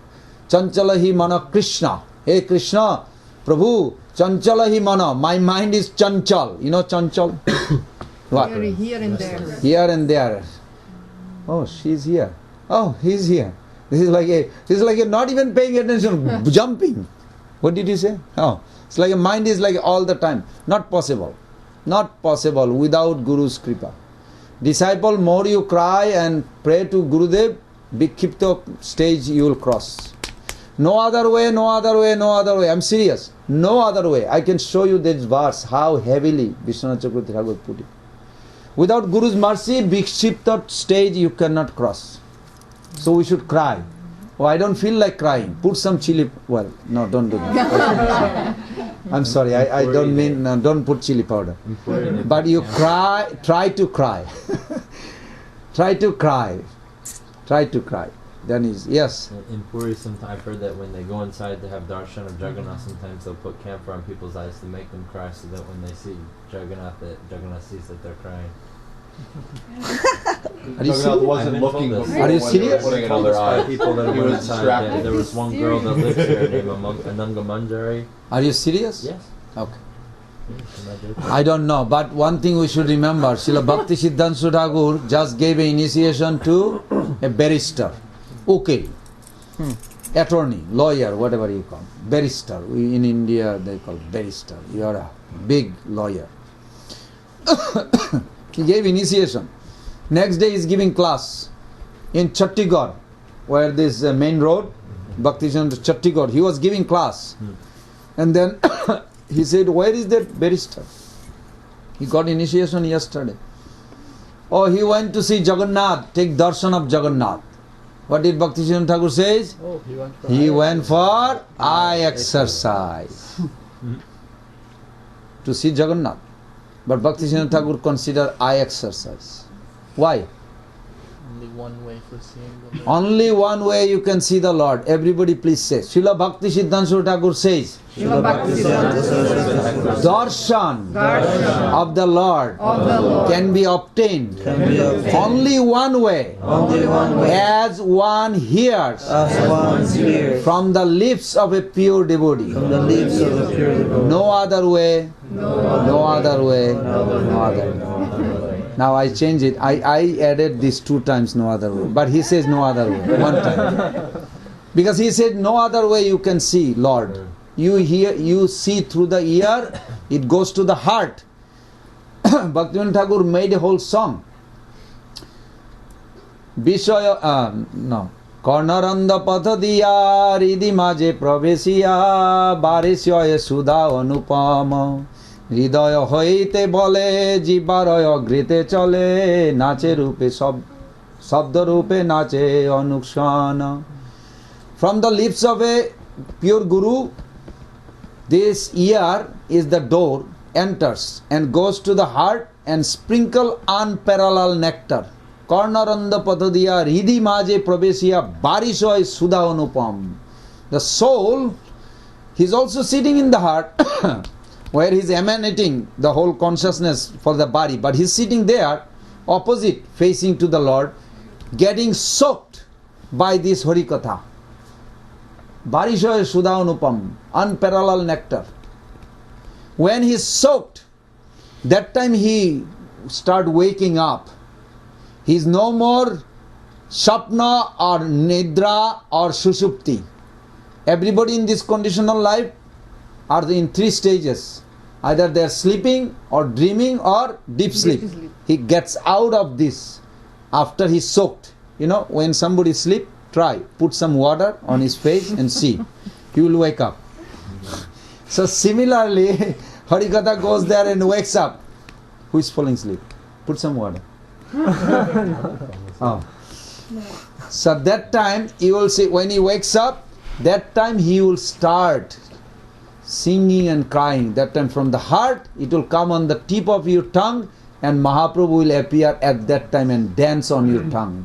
chanchala hi mana Krishna. Hey Krishna, Prabhu, chanchala hi mana. My mind is chanchal. You know chanchal? What? Here and there. Here and there. Oh, she's here. Oh, he's here. This is like a not even paying attention, jumping. What did you say? Oh, it's like a mind is like all the time. Not possible. Not possible without Guru's kripa. Disciple, more you cry and pray to Gurudev, Vikshipta stage you will cross. No other way, no other way, no other way. I'm serious. No other way. I can show you this verse, how heavily Vishwanath Chakravarti Thakur put it. Without Guru's mercy, Vikshipta stage you cannot cross. So we should cry. Oh, I don't feel like crying. Put some chili. Well, no, don't do that. I'm sorry. I don't mean. Don't put chili powder. But you cry. Try to cry. Try to cry. Try to cry. Then is yes. In Puri, sometimes I've heard that when they go inside to have darshan of Jagannath, sometimes they'll put camphor on people's eyes to make them cry, so that when they see Jagannath, that Jagannath sees that they're crying. Are you Jagannath wasn't looking before. Are you when they were serious? putting another eye. People that He went was inside, distracted. there was one girl that lives here named Ananga Manjari. Are you serious? Yes. Okay. Yes, I don't know, but one thing we should remember, Srila Bhakti Siddhanta Thakur just gave an initiation to a barrister, ukil, attorney, lawyer, whatever you call, barrister. In India they call barrister. You are a big lawyer. He gave initiation. Next day he is giving class in Chhattisgarh, where this main road, Bhakti Siddhanta Chhattisgarh. He was giving class, and then he said, "Where is that barrister?" He got initiation yesterday. Oh, he went to see Jagannath, take darshan of Jagannath. What did Bhakti Siddhanta Thakur says? Oh, He went for eye exercise to see Jagannath. But Bhakti Siddhanta Thakur consider eye exercise. Why? Only one way for seeing the Lord. Only one way you can see the Lord. Everybody please say. Srila Bhakti Siddhanta Thakur says, Srila Bhakti Siddhanta darshan of the Lord can be obtained only one way, as one hears from the lips of a pure devotee. No other way, no other way, no other way. Now I change it. I added this 2 times, no other way. But he says no other way, 1 time. Because he said no other way you can see Lord. You hear, you see through the ear, it goes to the heart. Bhaktivinoda Thakur made a whole song. Vishaya, no. Karnaranda pathadiya ridi maje pravesiya barisya sudha anupama হৃদয় হইতে বলে জীবারয় অগ্রিতে চলে নাচে রূপে শব্দ রূপে নাচে অনুক্ষণ. From the lips of a pure guru, this ear is the door, enters and goes to the heart and sprinkle unparalleled nectar. Karnaranda patadiya hridhi maje pravesiya barishoy sudha anupam. The soul, he is also sitting in the heart where he is emanating the whole consciousness for the body, but he is sitting there opposite, facing to the Lord, getting soaked by this Harikatha. Barishoy Sudha Anupam, unparalleled nectar. When he is soaked, that time he start waking up. He is no more Shapna or Nidra or Sushupti. Everybody in this conditional life are in three stages. Either they are sleeping or dreaming or deep sleep. He gets out of this after he's soaked. You know, when somebody sleep, try, put some water on his face and see. He will wake up. So similarly, Harikatha goes there and wakes up. Who is falling asleep? Put some water. Oh. So that time you will see, when he wakes up, that time he will start singing and crying. That time from the heart, it will come on the tip of your tongue, and Mahaprabhu will appear at that time and dance on your tongue.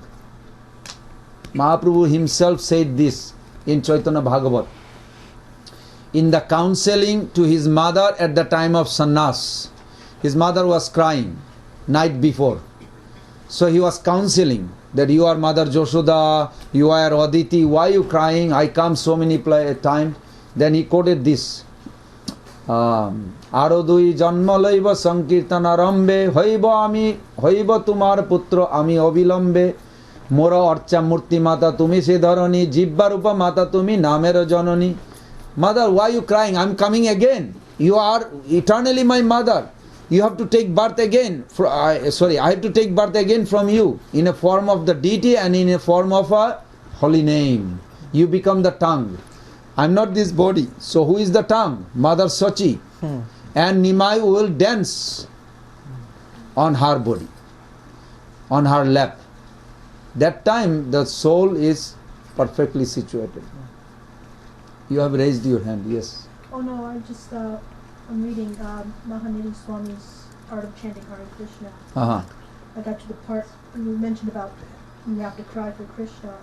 Mahaprabhu himself said this in Chaitanya Bhagavat. In the counseling to his mother at the time of sannyas, his mother was crying night before. So he was counseling that you are Mother Joshoda, you are Aditi, why are you crying? I come so many times. Then he quoted this. Arodui janmalaiva sankirtana rambe hoiba tumar putra ami avilambe mora archa murti mata tumi se dharani jibbarupa mata tumi namera janani. Mother, why are you crying? I am coming again. You are eternally my mother. You have to take birth again. I have to take birth again from you in a form of the deity and in a form of a holy name. You become the tongue. I am not this body. So who is the tongue? Mother Sachi. And Nimai will dance on her body, on her lap. That time the soul is perfectly situated. You have raised your hand, yes. Oh no, I'm reading Mahanidhi Swami's Art of Chanting Hare Krishna. I got to the part when you mentioned about you have to cry for Krishna,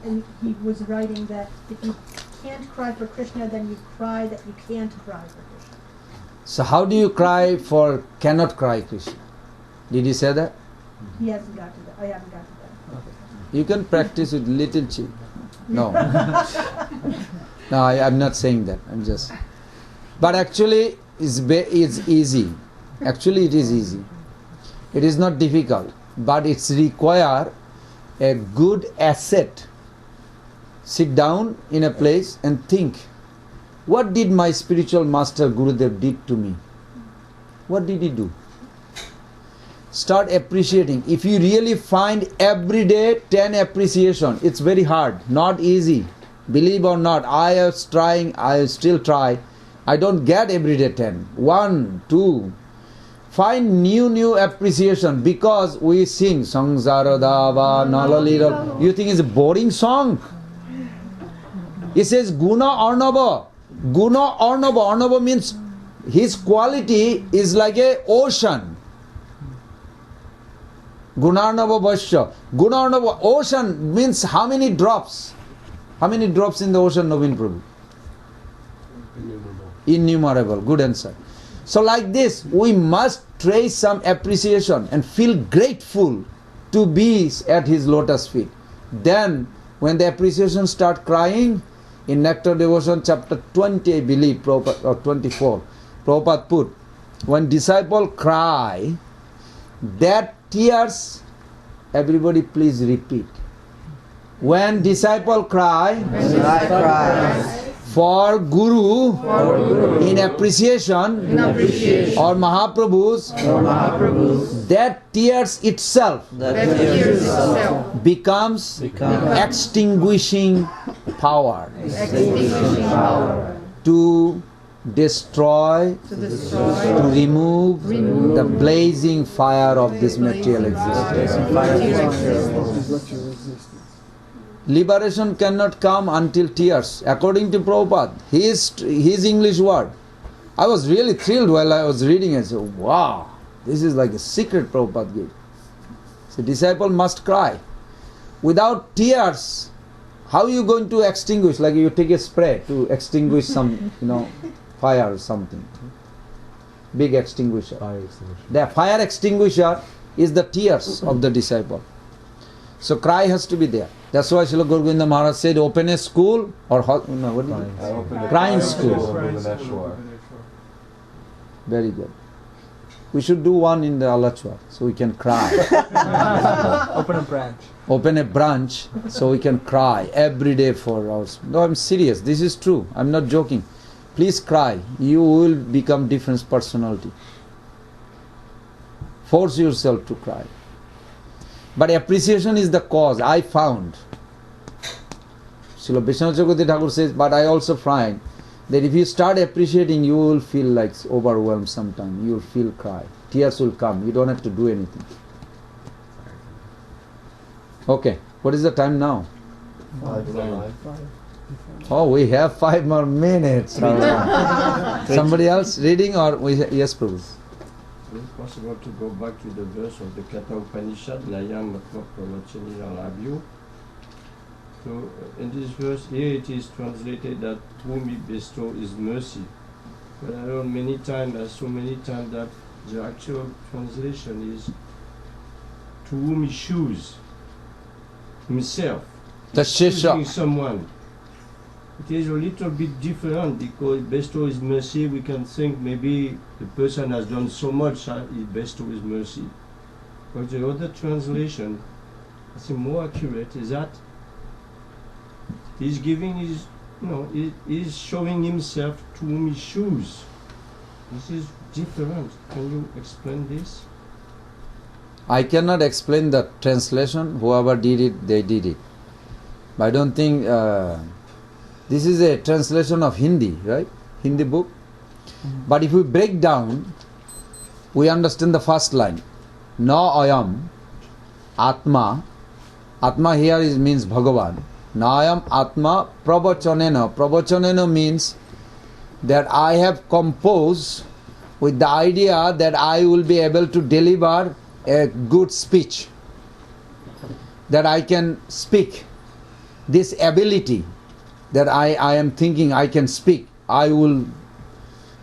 and he was writing that if you can't cry for Krishna, then you cry that you can't cry for Krishna. So how do you cry for cannot cry Krishna? Did he say that? He hasn't got to that. I haven't got to that. Okay. You can practice with little cheek. No. No, I'm not saying that. I'm just... But actually, it's easy. Actually, it is easy. It is not difficult. But it's require a good asset. Sit down in a place and think, what did my spiritual master Gurudev did to me? What did he do? Start appreciating. If you really find every day 10 appreciation, it's very hard, not easy. Believe or not, I still try. I don't get every day 10. 1, 2. Find new appreciation, because we sing Sangsaradava Nalalira. You think it's a boring song? It says Guna Arnava. Guna Arnava. Arnava means his quality is like a ocean. Gunarnava Vasya. Gunarnava, ocean means how many drops? How many drops in the ocean, Naveen Prabhu? Innumerable. Good answer. So like this, we must trace some appreciation and feel grateful to be at his lotus feet. Then, when the appreciation start crying, in Nectar Devotion chapter 20, I believe, Prabhupada, or 24, Prabhupada put, when disciple cry, that tears, everybody please repeat. When disciple cry, for Guru, in appreciation, or Mahaprabhu's, that tears itself, becomes extinguishing power to destroy, to remove the blazing fire of this material existence. Liberation cannot come until tears. According to Prabhupada, his English word. I was really thrilled while I was reading it. So, wow, this is like a secret Prabhupada gave. So, disciple must cry. Without tears, how are you going to extinguish? Like you take a spray to extinguish some, fire or something. Big extinguisher. The fire extinguisher is the tears of the disciple. So cry has to be there. That's why Srila Guru Govinda Maharaj said, open a school or crying school. Very good. We should do one in the Alachua so we can cry. Open a branch. Open a branch so we can cry every day for hours. No, I'm serious. This is true. I'm not joking. Please cry. You will become different personality. Force yourself to cry. But appreciation is the cause. I found. Srila Vishwanath Chakravarti Thakur says, but I also find that if you start appreciating, you will feel like overwhelmed sometime. You will feel cry. Tears will come. You don't have to do anything. Okay. What is the time now? 5:05. Oh, we have 5 more minutes. Somebody else reading or yes, Prabhu? Is it possible to go back to the verse of the Katha Upanishad, Nayam Matma Pravachani Labhyo? So, in this verse, here it is translated that to whom he bestow is mercy. But I heard many times, so many times, that the actual translation is to whom he chooses himself. He's choosing someone. It is a little bit different because bestow his mercy, we can think maybe the person has done so much that he bestow his mercy. But the other translation, I think more accurate, is that he's giving his, he's showing himself to whom he chooses. This is different. Can you explain this? I cannot explain the translation. Whoever did it, they did it. But I don't think this is a translation of Hindi, right? Hindi book. But if we break down, we understand the first line. Na ayam atma. Atma here means Bhagavan. Na ayam atma pravachanena. Pravachanena means that I have composed with the idea that I will be able to deliver a good speech. That I can speak. This ability that I am thinking I can speak. I will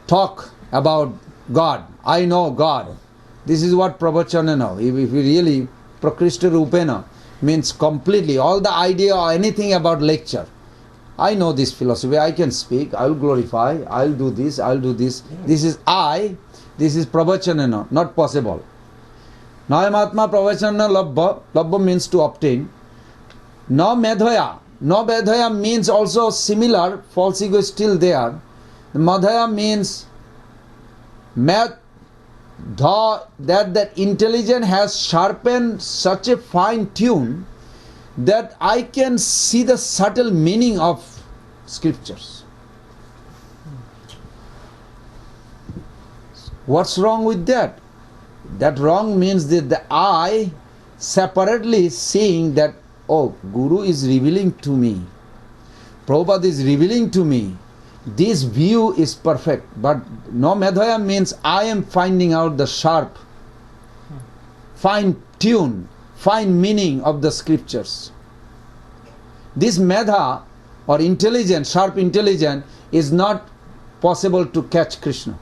talk about God. I know God. This is what pravachanena. If we really prakrishta rupena means completely all the idea or anything about lecture. I know this philosophy. I can speak. I will glorify. I will do this. I will do this. This is I. This is pravachanena. Not possible. Nayamatma pravachanena labba. Labba means to obtain. Na medhaya. Na medhaya means also similar. False ego is still there. The madhaya means that intelligence has sharpened such a fine tune that I can see the subtle meaning of scriptures. What's wrong with that? That wrong means that the I separately seeing that, oh, Guru is revealing to me, Prabhupada is revealing to me, this view is perfect. But no medhaya means I am finding out the sharp, fine tune, fine meaning of the scriptures. This medha or intelligence, sharp intelligence, is not possible to catch Krishna.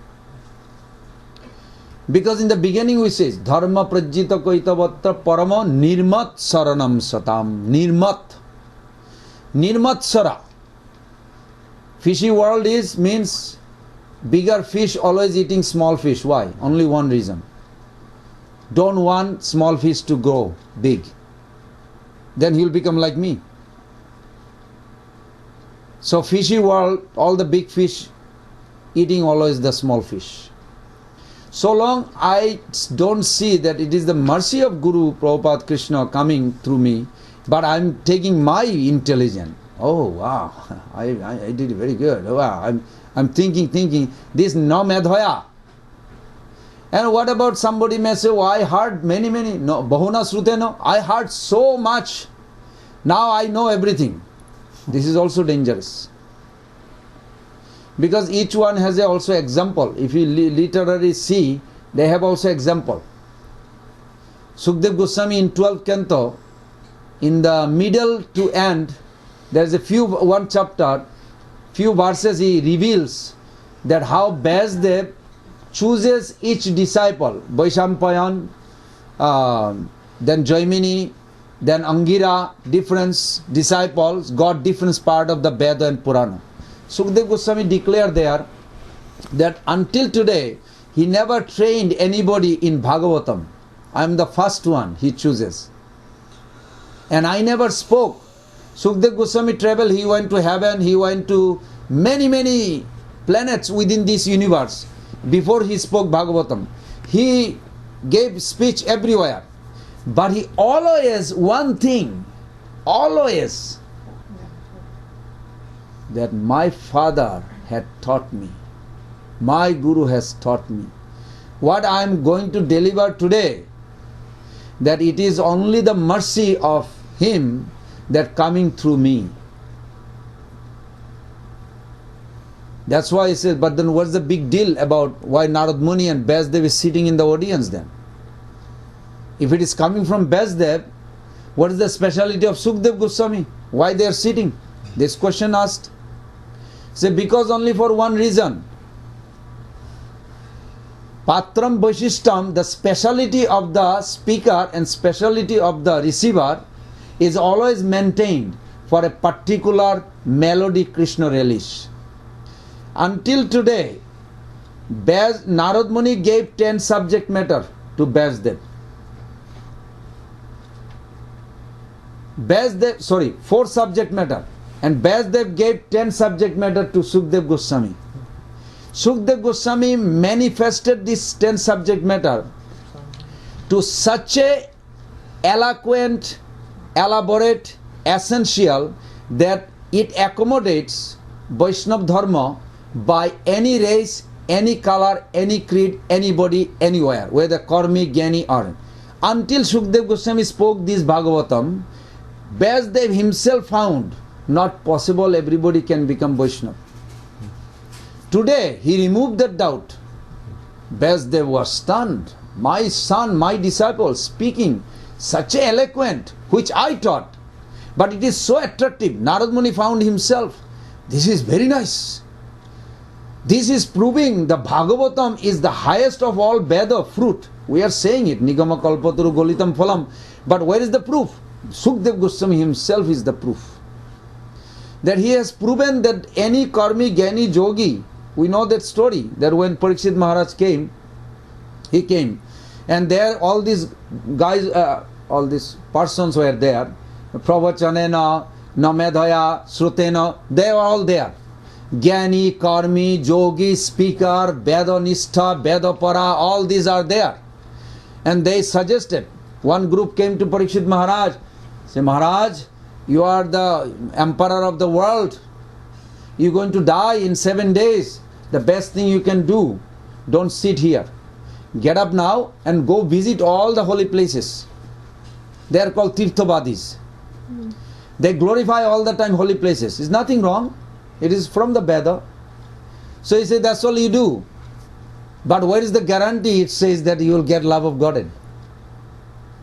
Because in the beginning we say, Dharma prajjita koitavatra parama nirmat saranam satam. Nirmat. Nirmat sara. Fishy world means bigger fish always eating small fish. Why? Only one reason. Don't want small fish to grow big. Then he'll become like me. So fishy world, all the big fish eating always the small fish. So long I don't see that it is the mercy of Guru Prabhupada Krishna coming through me, but I'm taking my intelligence. Oh wow, I did it very good. Oh, wow, I'm thinking, this no medhaya. And what about somebody may say, oh, I heard many, no, bahuna sruteno, I heard so much. Now I know everything. This is also dangerous. Because each one has also example. If you literally see, they have also example. Sukdev Goswami in 12th canto, in the middle to end, there is one chapter, few verses he reveals that how Vyasdev chooses each disciple. Vaishampayan, then Jaimini, then Angira, different disciples got different part of the Veda and Purana. Sukdev Goswami declared there that until today he never trained anybody in Bhagavatam. I am the first one he chooses. And I never spoke. Sukdev Goswami traveled, he went to heaven, he went to many planets within this universe before he spoke Bhagavatam. He gave speech everywhere. But he always, one thing, always, that my father had taught me. My Guru has taught me. What I am going to deliver today, that it is only the mercy of him that coming through me. That's why he says, but then what's the big deal about why Narad Muni and Vyasdev is sitting in the audience then? If it is coming from Vyasdev, what is the speciality of Sukdev Goswami? Why they are sitting? This question asked. Say, because only for one reason. Patram Vaishishtam, the speciality of the speaker and speciality of the receiver is always maintained for a particular melody Krishna relish. Until today, Narad Muni gave 10 subject matter to Vyasdev. 4 subject matter. And Vyasdev gave 10 subject matter to Sukdev Goswami. Sukdev Goswami manifested this 10 subject matter to such a eloquent, elaborate, essential that it accommodates Vaishnava Dharma by any race, any color, any creed, anybody, anywhere, whether Karmi, Jnani or. Until Sukdev Goswami spoke this Bhagavatam, Vyasdev himself found not possible everybody can become Vaishnava. Today he removed that doubt. Vyasdev was stunned. My son, my disciple speaking such a eloquent, which I taught, but it is so attractive. Narad Muni found himself, this is very nice. This is proving the Bhagavatam is the highest of all Veda fruit. We are saying it, Nigama Kalpataru Golitam Phalam. But where is the proof? Sukdev Goswami himself is the proof. That he has proven that any Karmi, Jnani, Jogi, we know that story, that when Parikshit Maharaj came, he came. And there all these guys, all these persons were there. Pravachanena, Namedhaya, Srutena, they were all there. Jnani, Karmi, Jogi, Speaker, Vedanistha, Vedapara, all these are there. And they suggested, one group came to Parikshit Maharaj, say, Maharaj, you are the emperor of the world. You are going to die in 7 days. The best thing you can do, don't sit here. Get up now and go visit all the holy places. They are called Tirthavadis. They glorify all the time holy places. It's nothing wrong. It is from the Veda. So he said, that's all you do. But where is the guarantee it says that you will get love of God in?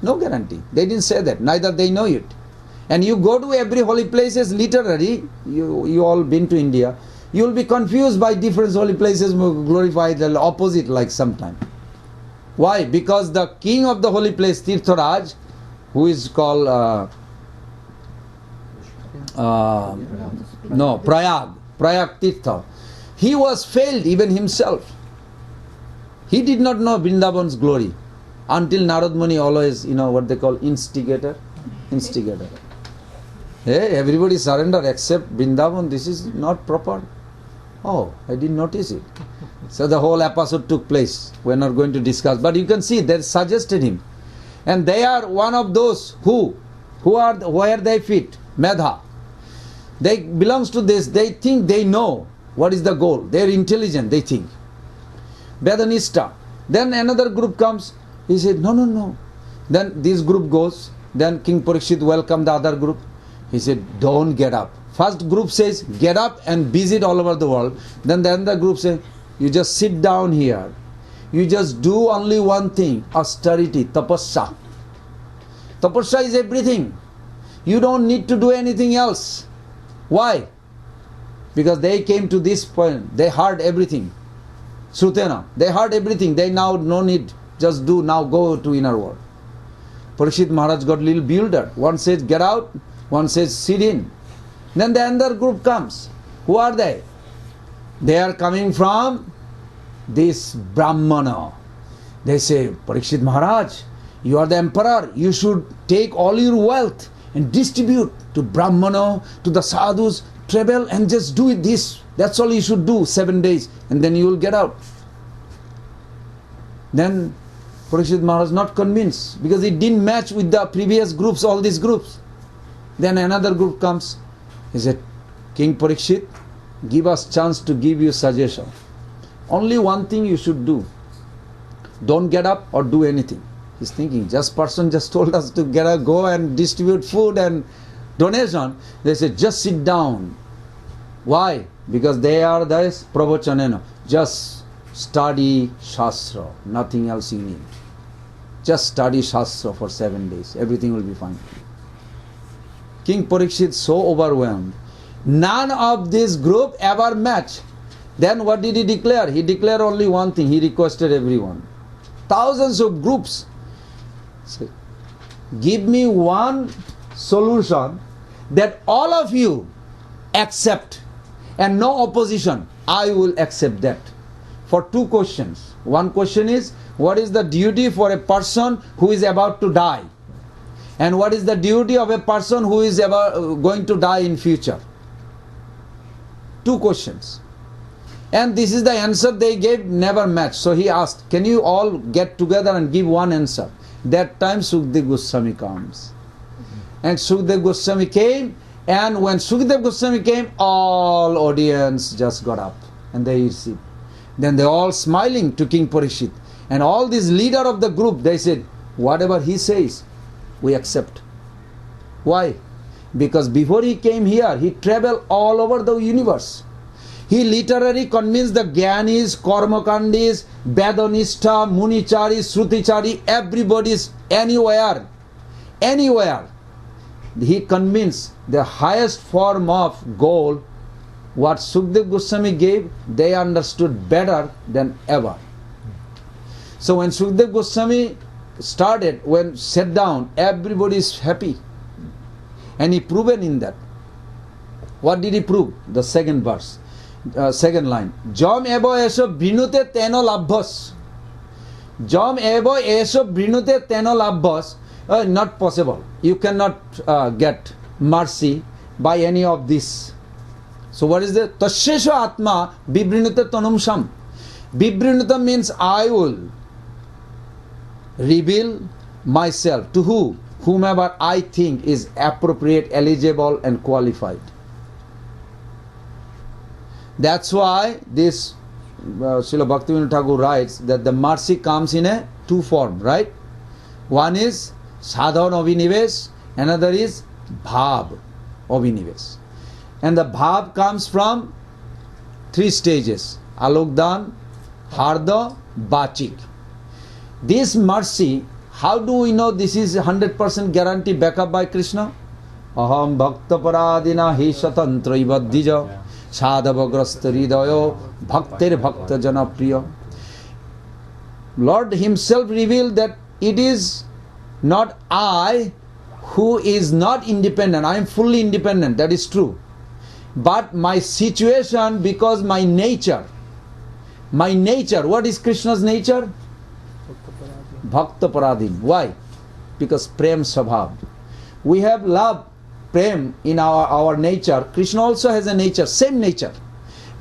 No guarantee. They didn't say that. Neither they know it. And you go to every holy places literally, you all been to India, you will be confused by different holy places glorify the opposite like sometime. Why? Because the king of the holy place, Tirtharaj, who is called Prayag Tirtha, he was failed even himself. He did not know Vrindavan's glory until Narad Muni always, what they call instigator. Hey, everybody surrender except Vrindavan, this is not proper. Oh, I didn't notice it. So the whole episode took place. We are not going to discuss. But you can see, they suggested him. And they are one of those who are where they fit. Medha. They belongs to this. They think they know what is the goal. They are intelligent, they think. Vedanista. Then another group comes. He said, no. Then this group goes. Then King Parikshit welcomed the other group. He said, don't get up. First group says, get up and visit all over the world. Then the other group says, you just sit down here. You just do only one thing, austerity, tapasya. Tapasya is everything. You don't need to do anything else. Why? Because they came to this point, they heard everything. Srutena, they heard everything. They now no need, just do, now go to inner world. Parikshit Maharaj got a little bewildered. One says, get out. One says, sit in. Then the other group comes. Who are they? They are coming from this Brahmana. They say, Parikshit Maharaj, you are the emperor, you should take all your wealth and distribute to Brahmana, to the sadhus, travel and just do it this. That's all you should do, 7 days, and then you will get out. Then Parikshit Maharaj not convinced, because it didn't match with the previous groups, all these groups. Then another group comes. He said, King Parikshit, give us chance to give you suggestion. Only one thing you should do. Don't get up or do anything. He's thinking, person just told us to get up, go and distribute food and donation. They said, just sit down. Why? Because they are this pravachanena. Just study Shastra. Nothing else you need. Just study Shastra for 7 days. Everything will be fine. King Parikshit so overwhelmed. None of this group ever matched. Then what did he declare? He declared only one thing. He requested everyone. Thousands of groups. So, give me one solution that all of you accept and no opposition. I will accept that. For 2 questions. One question is, what is the duty for a person who is about to die? And what is the duty of a person who is going to die in future? 2 questions. And this is the answer they gave, never matched. So he asked, can you all get together and give one answer? That time Sukdev Goswami comes. And Sukdev Goswami came, and when Sukdev Goswami came, all audience just got up and they received. Then they all smiling to King Parikshit. And all these leader of the group, they said, whatever he says, we accept. Why? Because before he came here, he traveled all over the universe. He literally convinced the Gyanis, Karmakandis, Vedanista, Municharis, Shrutichari, everybody's anywhere. He convinced the highest form of goal, what Sukdev Goswami gave, they understood better than ever. So when Sukdev Goswami started, when sat down, everybody is happy. And he proven in that. What did he prove? The second verse. Second line. Jam ebo eso brinute teno labhas. Jam ebo eso brinute teno labhas. Not possible. You cannot get mercy by any of this. So what is the Tasyesha Atma Bibrinute Tanumsham. Bibrinute means I will reveal myself to who? Whomever I think is appropriate, eligible and qualified. That's why this Srila Bhaktivinoda Thakur writes that the mercy comes in a 2 form, right? One is Sadhan Avinivesh, another is Bhav Avinivesh. And the Bhav comes from 3 stages. Alokdan, Harda, Bachik. This mercy, how do we know this is 100% guarantee backup by Krishna? Aham bhakta paradina hi shatantra ibadhija sadhavagrasta hridayo bhaktir bhakta janapriya. Lord himself revealed that it is not I who is not independent. I am fully independent, that is true. But my situation, because my nature, what is Krishna's nature? Bhakta Paradin. Why? Because Prem Swabhav. We have love, Prem in our nature. Krishna also has a nature, same nature.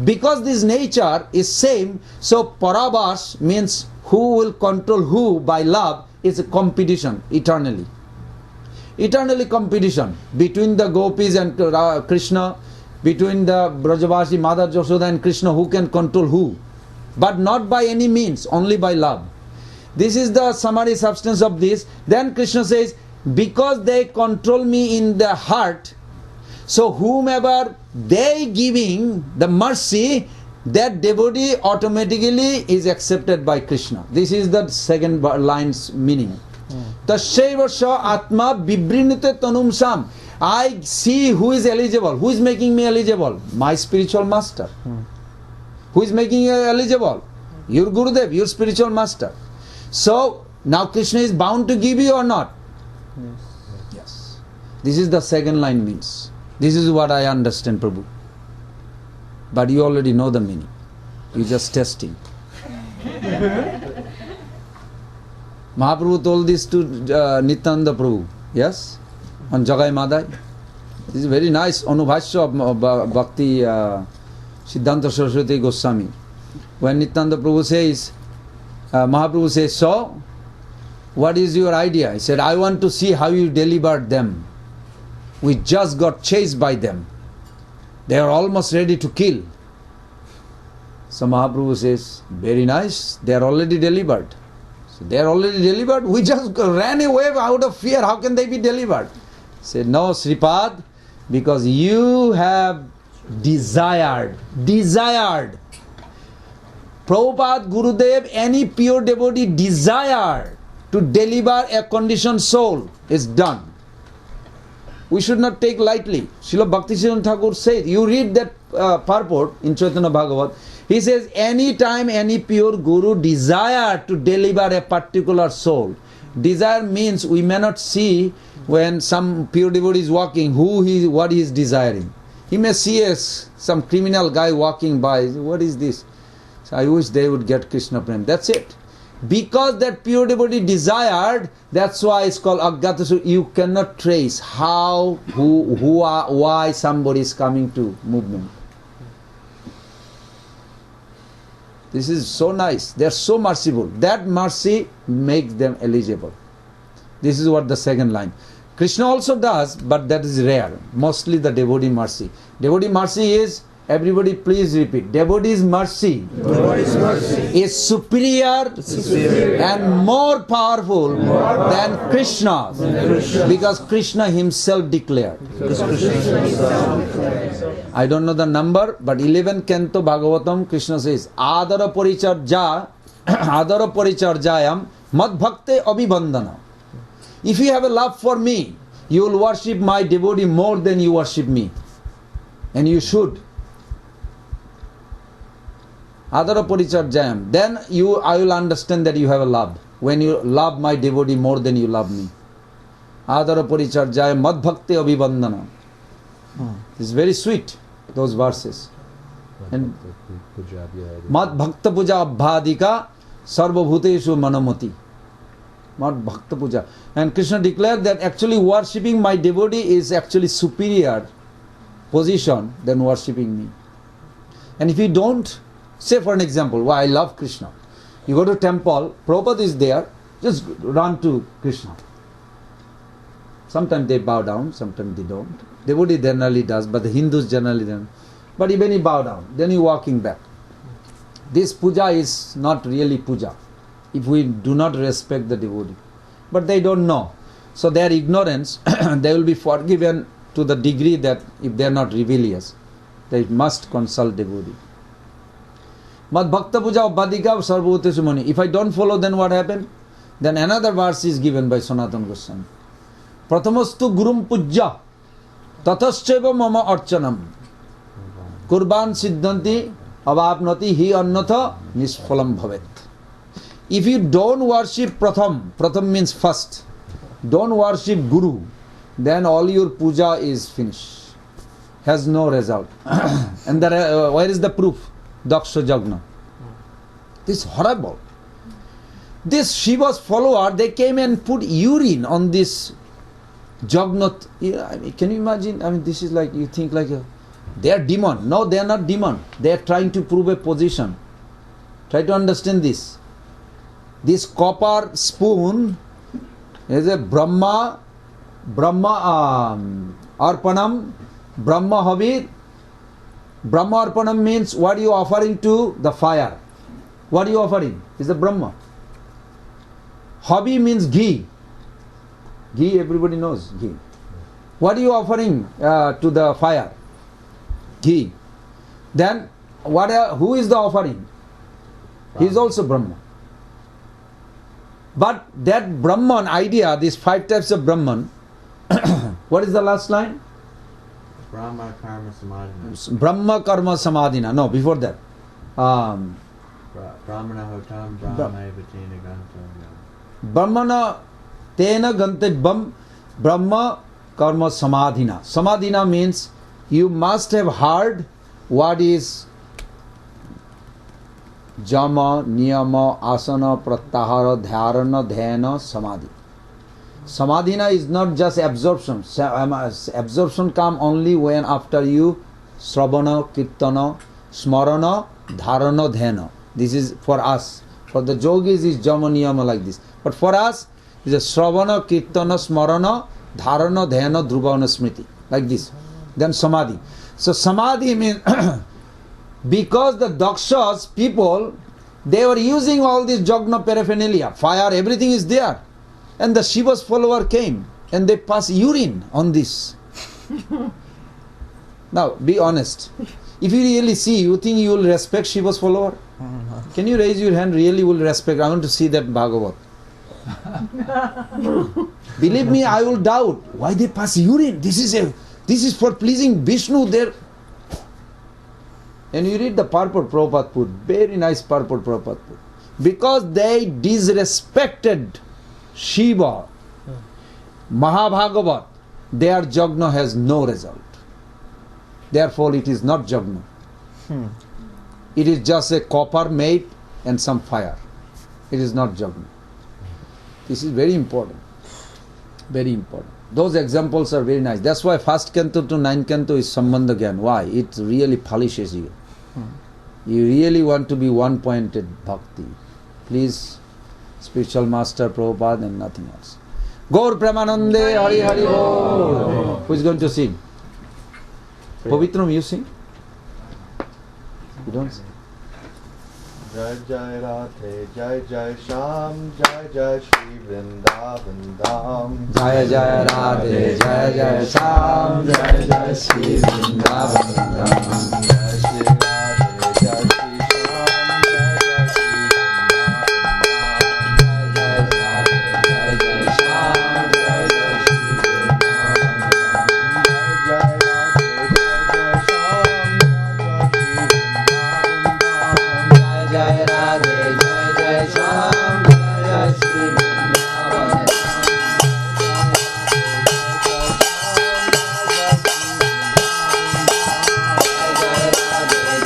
Because this nature is same, so Parabhas means who will control who by love is a competition eternally. Eternally competition between the gopis and Krishna, between the Brajavasi, Mother Yashoda and Krishna, who can control who. But not by any means, only by love. This is the summary substance of this. Then Krishna says, because they control me in the heart, so whomever they giving the mercy, that devotee automatically is accepted by Krishna. This is the second line's meaning. Tasyeva sha atma bibrinite tanum sam. I see who is eligible. Who is making me eligible? My spiritual master. Who is making you eligible? Your Gurudev, your spiritual master. So, now Krishna is bound to give you or not? Yes. This is the second line means. This is what I understand, Prabhu. But you already know the meaning. You just testing. Mahaprabhu told this to Nityananda Prabhu, yes, on Jagai Madai. This is very nice Anubhashya of Bhakti Siddhanta Saraswati Goswami. When Nityananda Prabhu says, Mahaprabhu says, so, what is your idea? He said, I want to see how you delivered them. We just got chased by them. They are almost ready to kill. So Mahaprabhu says, very nice, they are already delivered. So they are already delivered? We just ran away out of fear. How can they be delivered? He said, no, Sripad, because you have desired. Prabhupada, Gurudev, any pure devotee desire to deliver a conditioned soul is done. We should not take lightly. Srila Bhaktisiddhanta Thakur said, you read that purport in Chaitanya Bhagavat, he says, any time any pure guru desire to deliver a particular soul. Desire means we may not see when some pure devotee is walking, what he is desiring. He may see some criminal guy walking by, what is this? So I wish they would get Krishna Prem. That's it. Because that pure devotee desired, that's why it's called Agyata. You cannot trace how, why somebody is coming to movement. This is so nice. They are so merciful. That mercy makes them eligible. This is what the second line. Krishna also does, but that is rare. Mostly the devotee mercy. Devotee mercy is, everybody please repeat, devotee's mercy is superior and more powerful than Krishna's. Because Krishna himself declared. I don't know the number, but 11 Canto Bhagavatam, Krishna says, Adara Paricharjayam Mad Bhakte Abhibandana. If you have a love for me, you will worship my devotee more than you worship me. And you should. Adara Paricharjayam. Then I will understand that you have a love. When you love my devotee more than you love me. Adara Paricharjayam Mad Bhakte Abhibandana. It's very sweet, those verses. And Mad Bhakta Puja Abhadika Sarva Bhuteshu Manamati. Mad Bhakta Puja. And Krishna declared that actually worshipping my devotee is actually superior position than worshipping me. And if you don't, say for an example, why I love Krishna. You go to temple, Prabhupada is there, just run to Krishna. Sometimes they bow down, sometimes they don't. Devotee generally does, but the Hindus generally don't. But even you bow down, then you walking back. This puja is not really puja, if we do not respect the devotee. But they don't know. So their ignorance, they will be forgiven to the degree that if they are not rebellious, they must consult devotee. Mad Bhakta Puja Abhadika Sarvabhuteshu Mani. If I don't follow, then what happened? Then another verse is given by Sanatana Goswami. Pratamastu Gurum Pujya Tatascheva Mama Archanam Kurban Siddhanti Avapnati Hi Annatha Nisphalam Bhavet. If you don't worship Pratham means first, don't worship Guru, then all your puja is finished, has no result. And where is the proof? Daksha Jagna. This is horrible. This Shiva's follower, they came and put urine on this Jagnat. I mean, can you imagine? I mean, this is like, you think like they are demon. No, they are not demon. They are trying to prove a position. Try to understand this. This copper spoon is a Brahma Arpanam, Brahma Havir. Brahma Arpanam means what you are offering to the fire. What are you offering? Is the Brahma. Habi means ghee. Ghee, everybody knows ghee. What are you offering to the fire? Ghee. Then who is the offering? He is also Brahma. But that Brahman idea, these 5 types of Brahman, what is the last line? Brahma Karma Samadhina. Brahma Karma Samadhina. No, before that. Brahmana Hotam Brahmana Vatina Gantam. Brahmana Tena Gantibam Brahma Karma Samadhina. Samadhina means you must have heard what is jama, niyama, asana, pratyahara, dhyarana, dhyana, samadhi. Samadhina is not just absorption. Absorption come only when after you sravana, kirtana, smarana, dharana, dhyana. This is for us. For the yogis is jama, niyama like this. But for us, it is a sravana, kirtana, smarana, dharana, dhyana, dhruvana, smriti. Like this. Then samadhi. So samadhi means because the dakshas people, they were using all this jagna paraphernalia, fire, everything is there. And the Shiva's follower came and they passed urine on this. Now, be honest. If you really see, you think you will respect Shiva's follower? Can you raise your hand? Really will respect? I want to see that Bhagavat. Believe me, I will doubt. Why they pass urine? This is for pleasing Vishnu. There. And you read the purport Prabhupada put. Very nice purport Prabhupada put. Because they disrespected Shiva, Mahabhagavat, their jagna has no result. Therefore, it is not jagna. It is just a copper made and some fire. It is not jagna. This is very important. Very important. Those examples are very nice. That's why first canto to ninth canto is Sambandha Gyan. Why? It really polishes you. You really want to be one-pointed bhakti. Please, spiritual master Prabhupada and nothing else. Gaur Premanande Hari Hari Bol. Who is going to sing? Pavitram, you sing? You don't sing. Jai Jai Radhe, Jai Jai Sham, Jai Jai Shri Vrindavan Dham. Jai Jai Radhe, Jai Jai Sham, Jai Jai Shri Vrindavan Dham. Jai Shri Radhe, Jai Shri Sham, Jai Jai Shri Vrindavan Dham. Jai Jai Radhe, Jai Jai Sham, Jai Jai Shri Vrindavan Dham. Jai Jai Radhe, Jai Jai Sham, Jai Jai Shri Vrindavan Dham. Jai Radhe, Jai Jai Sham, Jai Jai Shri Vrindavan Dham. Jai Radhe,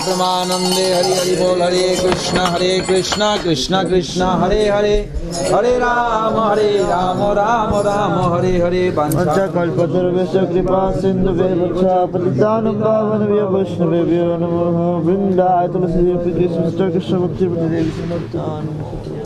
Pramanande Hari Hari Bol Hare Krishna Krishna Krishna Hare Hare Hare Rama Rama Rama Hare Hare Vancha kalpatarvesya kripa sindhu vevacha patitanam pavanavya vaishnavavyo namo Vrinda tulasi Krishna Krishna Bhakti Devi Samattanam